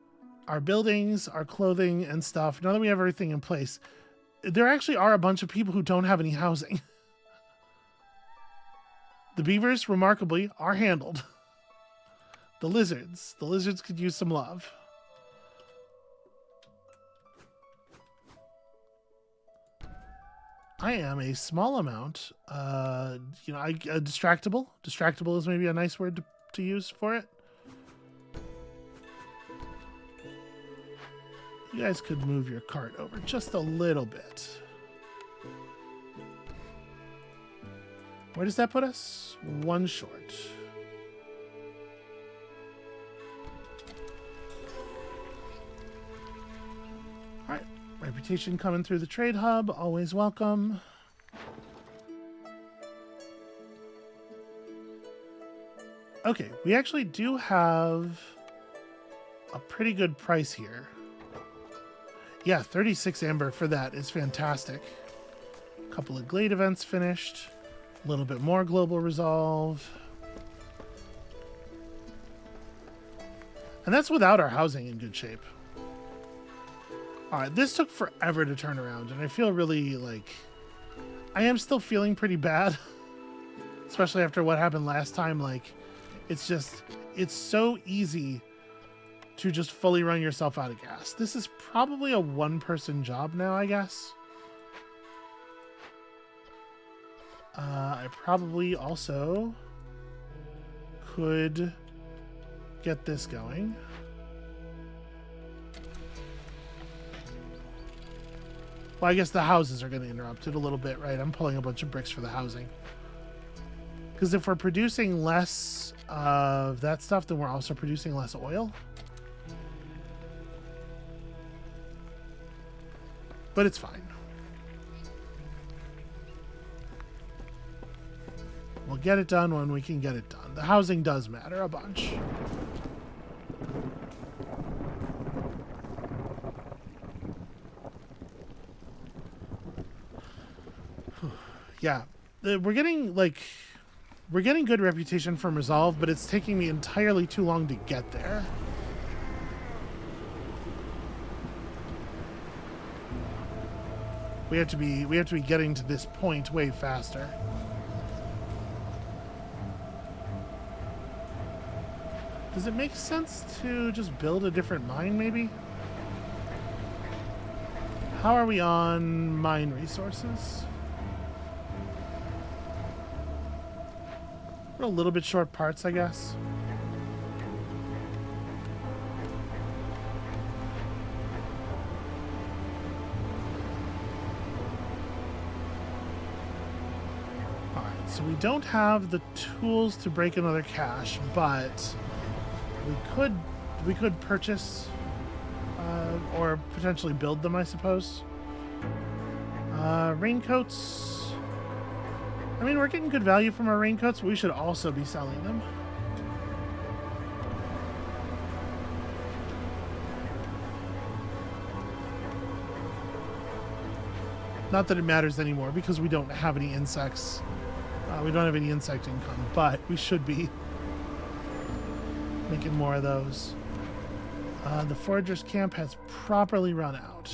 our buildings, our clothing and stuff, now that we have everything in place, there actually are a bunch of people who don't have any housing. The beavers, remarkably, are handled. The lizards could use some love. I am a small amount, distractible. Distractible is maybe a nice word to use for it. You guys could move your cart over just a little bit. Where does that put us? One short. All right, reputation coming through the trade hub, always welcome. Okay, we actually do have a pretty good price here. Yeah, 36 amber for that is fantastic. A couple of Glade events finished. A little bit more global resolve. And that's without our housing in good shape. Alright, this took forever to turn around, and I feel really, like... I am still feeling pretty bad. Especially after what happened last time, like... It's so easy to just fully run yourself out of gas. This is probably a one-person job now, I guess. I probably also could get this going. Well, I guess the houses are going to interrupt it a little bit, right? I'm pulling a bunch of bricks for the housing. Because if we're producing less of that stuff, then we're also producing less oil. But it's fine. We'll get it done when we can get it done. The housing does matter a bunch. Yeah, we're getting good reputation from Resolve, but it's taking me entirely too long to get there. We have to be getting to this point way faster. Does it make sense to just build a different mine, maybe? How are we on mine resources? We're a little bit short parts, I guess. Alright, so we don't have the tools to break another cache, but we could purchase or potentially build them, I suppose. Raincoats. I mean, we're getting good value from our raincoats, but we should also be selling them. Not that it matters anymore because we don't have any insects. We don't have any insect income, but we should be making more of those. The foragers camp has properly run out.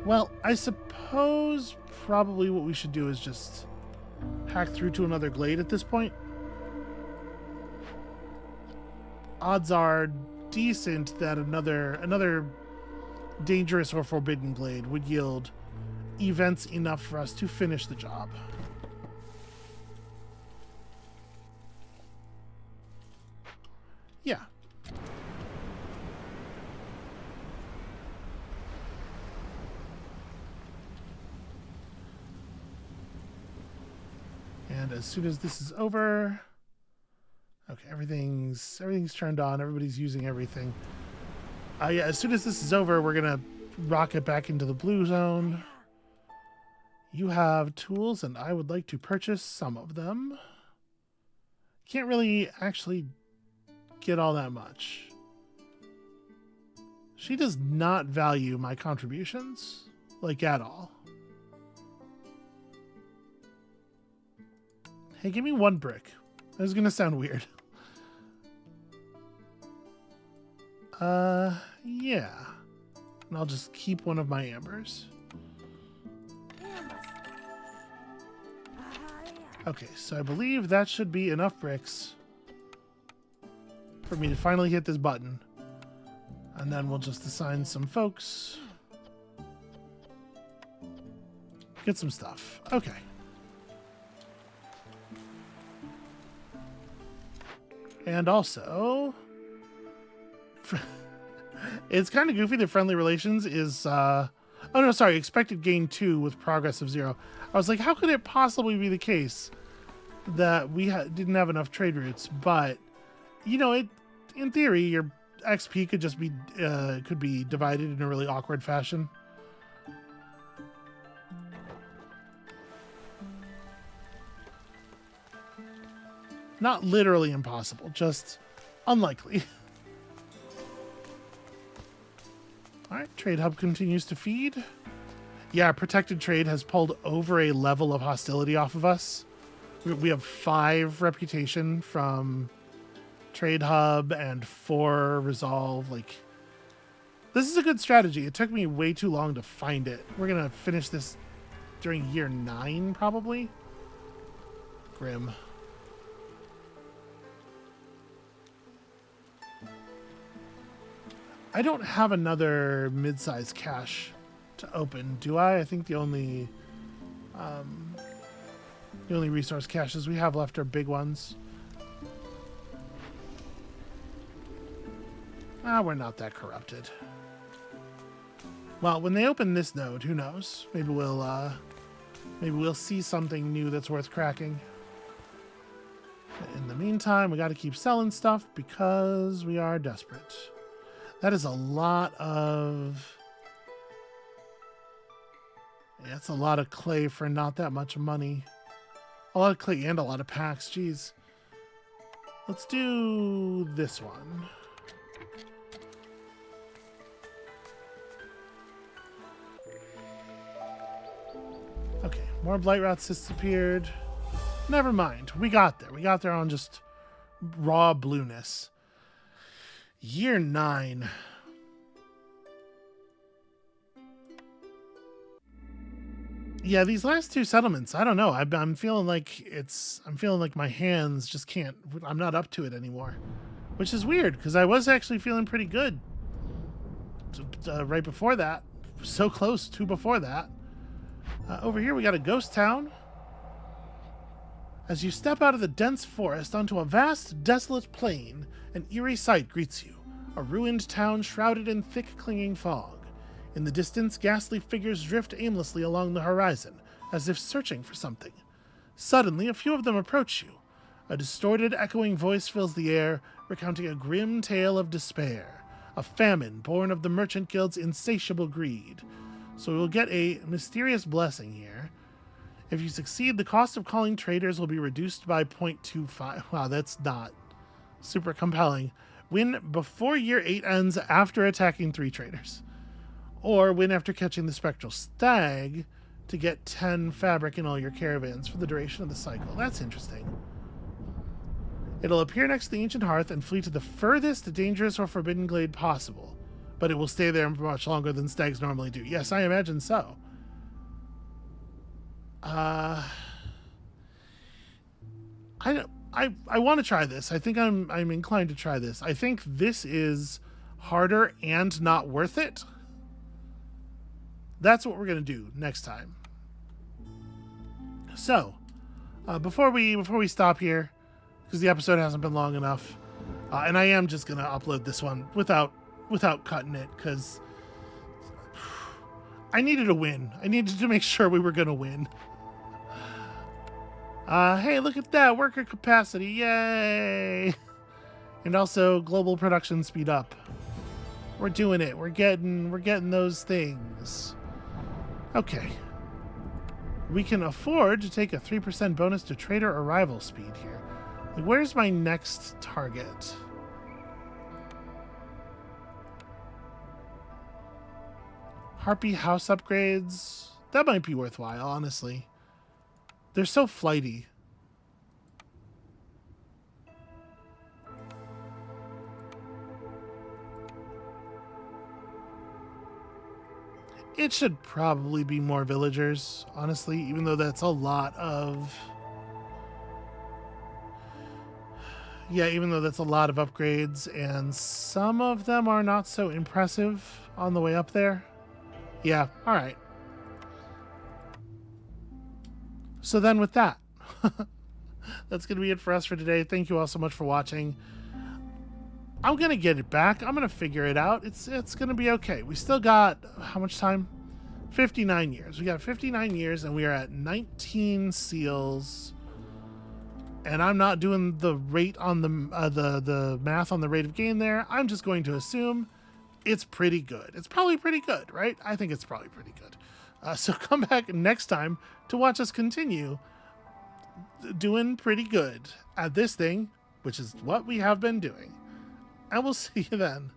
Well, I suppose probably what we should do is just hack through to another glade at this point. Odds are decent that another dangerous or forbidden glade would yield events enough for us to finish the job. Yeah. And as soon as this is over, okay, everything's turned on. Everybody's using everything. Yeah, as soon as this is over, we're gonna rocket back into the blue zone. You have tools, and I would like to purchase some of them. Can't really actually get all that much. She does not value my contributions, like, at all. Hey, give me 1 brick. That is gonna sound weird. Yeah. And I'll just keep one of my ambers. Okay, so I believe that should be enough bricks for me to finally hit this button. And then we'll just assign some folks. Get some stuff. Okay. And also, it's kind of goofy that friendly relations is, oh no, sorry, expected gain 2 with progress of 0. I was like, how could it possibly be the case that we didn't have enough trade routes? But, you know, in theory, your XP could just be, could be divided in a really awkward fashion. Not literally impossible, just unlikely. Alright, trade hub continues to feed. Yeah, protected trade has pulled over a level of hostility off of us. We have 5 reputation from trade hub and 4 resolve. Like, this is a good strategy. It took me way too long to find it. We're gonna finish this during year 9, probably. Grim. I don't have another mid-sized cache to open, do I? I think the only resource caches we have left are big ones. We're not that corrupted. Well, when they open this node, who knows? Maybe we'll see something new that's worth cracking. In the meantime, we got to keep selling stuff because we are desperate. That is a lot of... Yeah, it's a lot of clay for not that much money. A lot of clay and a lot of packs, jeez. Let's do this one. Okay, more Blightrots disappeared. Never mind, we got there. We got there on just raw blueness. Year 9. Yeah, these last 2 settlements, I don't know. I'm feeling like my hands just can't. I'm not up to it anymore, which is weird because I was actually feeling pretty good right before that. So close to before that. Over here we got a ghost town. As you step out of the dense forest onto a vast, desolate plain, an eerie sight greets you. A ruined town shrouded in thick, clinging fog. In the distance, ghastly figures drift aimlessly along the horizon, as if searching for something. Suddenly, a few of them approach you. A distorted, echoing voice fills the air, recounting a grim tale of despair. A famine born of the Merchant Guild's insatiable greed. So we'll get a mysterious blessing here. If you succeed, the cost of calling traders will be reduced by 0.25. Wow, that's not super compelling. Win before year 8 ends after attacking 3 traders. Or win after catching the spectral stag to get 10 fabric in all your caravans for the duration of the cycle. That's interesting. It'll appear next to the ancient hearth and flee to the furthest dangerous or forbidden glade possible. But it will stay there much longer than stags normally do. Yes, I imagine so. I want to try this. I think I'm inclined to try this. I think this is harder and not worth it. That's what we're going to do next time. So, before we stop here, because the episode hasn't been long enough, and I am just going to upload this one without cutting it, because I needed a win. I needed to make sure we were going to win. Hey, look at that. Worker capacity. Yay. And also global production speed up. We're doing it. We're getting those things. Okay. We can afford to take a 3% bonus to trader arrival speed here. Like, where's my next target? Harpy house upgrades. That might be worthwhile, honestly. They're so flighty. It should probably be more villagers, honestly, even though that's a lot of... Yeah, even though that's a lot of upgrades, and some of them are not so impressive on the way up there. Yeah, all right. So then with that, that's going to be it for us for today. Thank you all so much for watching. I'm going to get it back. I'm going to figure it out. It's going to be okay. We still got, how much time? 59 years. We got 59 years, and we are at 19 seals. And I'm not doing the rate on the math on the rate of gain there. I'm just going to assume it's pretty good. It's probably pretty good, right? I think it's probably pretty good. So come back next time to watch us continue doing pretty good at this thing, which is what we have been doing. And we'll see you then.